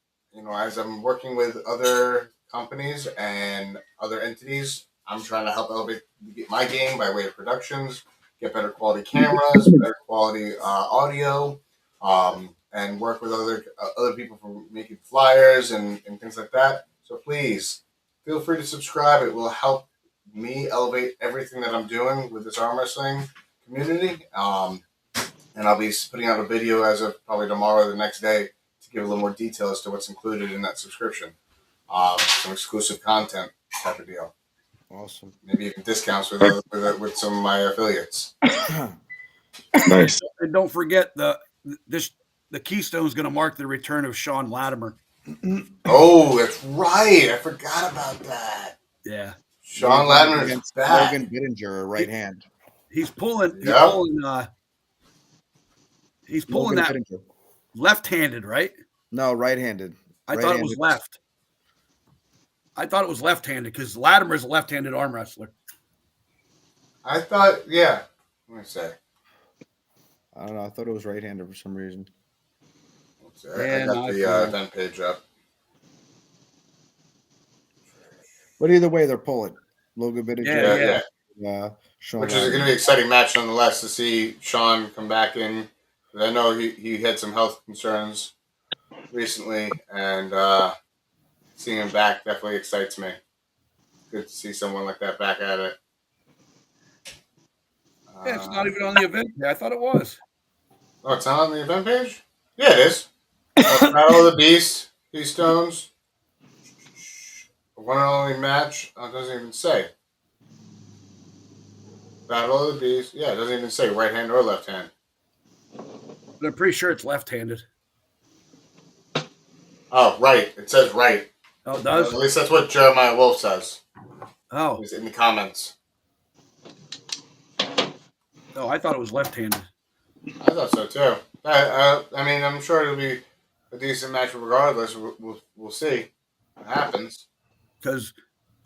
as I'm working with other companies and other entities, I'm trying to help elevate my game by way of productions, get better quality cameras, better quality audio, and work with other people for making flyers and things like that. So please feel free to subscribe. It will help me elevate everything that I'm doing with this arm wrestling community. And I'll be putting out a video as of probably tomorrow or the next day to give a little more detail as to what's included in that subscription. Some exclusive content type of deal. Awesome. Maybe even discounts with some of my affiliates. Nice. And don't forget the Keystone is going to mark the return of Sean Latimer. Oh, that's right. I forgot about that. Yeah. Sean Latimer is against back. Logan Bittinger, right hand. He's pulling. Yep. He's pulling that Bittinger. left-handed, right? No, right-handed. I thought it was left. I thought it was left-handed because Latimer is a left-handed arm wrestler. I thought, yeah. Let me say. I don't know. I thought it was right-handed for some reason. I got the event page up. But either way, they're pulling. Logan Bittinger. Yeah. Sean Which is going to be an exciting match nonetheless to see Sean come back in. I know he had some health concerns recently, and seeing him back definitely excites me. Good to see someone like that back at it. Yeah, it's not even on the event page. I thought it was. Oh, it's not on the event page? Yeah, it is. Battle of the Beast, Keystones. One and only match. Oh, it doesn't even say. Battle of the Beast. Yeah, it doesn't even say right hand or left hand. But I'm pretty sure it's left-handed. Oh, right. It says right. Oh, it does? At least that's what Jeremiah Wolf says. Oh. It's in the comments. Oh, I thought it was left-handed. I thought so too. I mean, I'm sure it'll be a decent match regardless. We'll see what happens. Because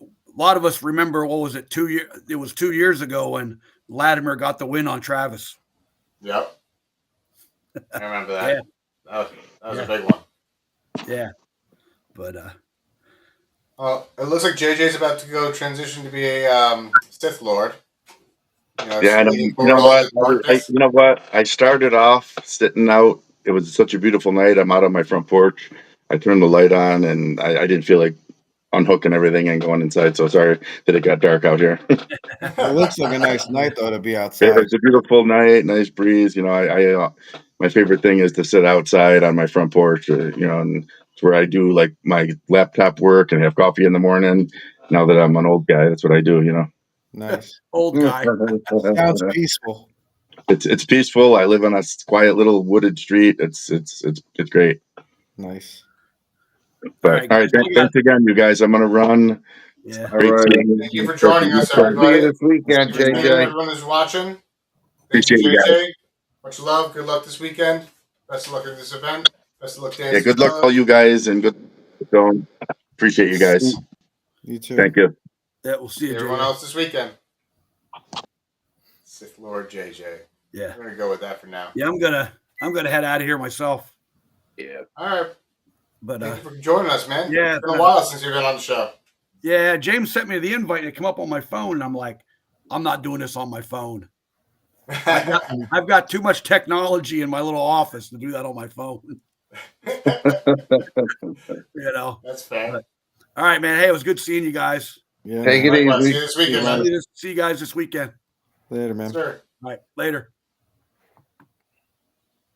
a lot of us remember, what was it, 2 years? It was 2 years ago when Latimer got the win on Travis. Yep. I remember that. Yeah. That was a big one. Yeah. But it looks like JJ's about to go transition to be a Sith Lord. Yeah, and you know what? I started off sitting out. It was such a beautiful night. I'm out on my front porch. I turned the light on, and I didn't feel like unhooking everything and going inside. So sorry that it got dark out here. It looks like a nice night, though, to be outside. It's a beautiful night, nice breeze. I my favorite thing is to sit outside on my front porch. And it's where I do like my laptop work and have coffee in the morning. Now that I'm an old guy, that's what I do. Nice. Old guy. Sounds peaceful. It's peaceful. I live on a quiet little wooded street. It's great. Nice. But all right, thanks again, you guys. I'm gonna run. Yeah. All right. Thank you for joining us, See you everybody. this weekend, Thank you, JJ. everyone who's watching. Thank Appreciate you, you guys. JJ. Much love. Good luck this weekend. Best of luck at this event. Best of luck, Dan. Yeah, good luck to all you guys, and good going. Appreciate you guys. You too. Thank you. Yeah, we'll see you, Everyone JJ. else this weekend. Sith Lord JJ. Yeah. I'm gonna go with that for now. Yeah, I'm gonna head out of here myself. Yeah. All right. But Thank you for joining us, man. Yeah, It's been a while since you've been on the show. yeah, James sent me the invite to come up on my phone, and I'm like, I'm not doing this on my phone. I've got too much technology in my little office to do that on my phone. That's fair. But, all right, man. Hey, it was good seeing you guys. Yeah. Take it Likewise. See easy. you this weekend, man. See you guys this weekend. Later, man. Sure. All right, later.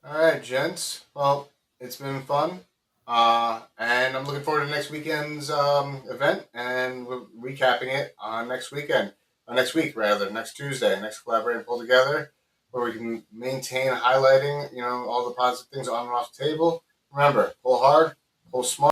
All right, gents. Well, it's been fun. And I'm looking forward to next weekend's event, and we're recapping it on next weekend. Next week, rather. Next Tuesday. Next Collaborate and Pull Together, where we can maintain highlighting, all the positive things on and off the table. Remember, pull hard, pull smart.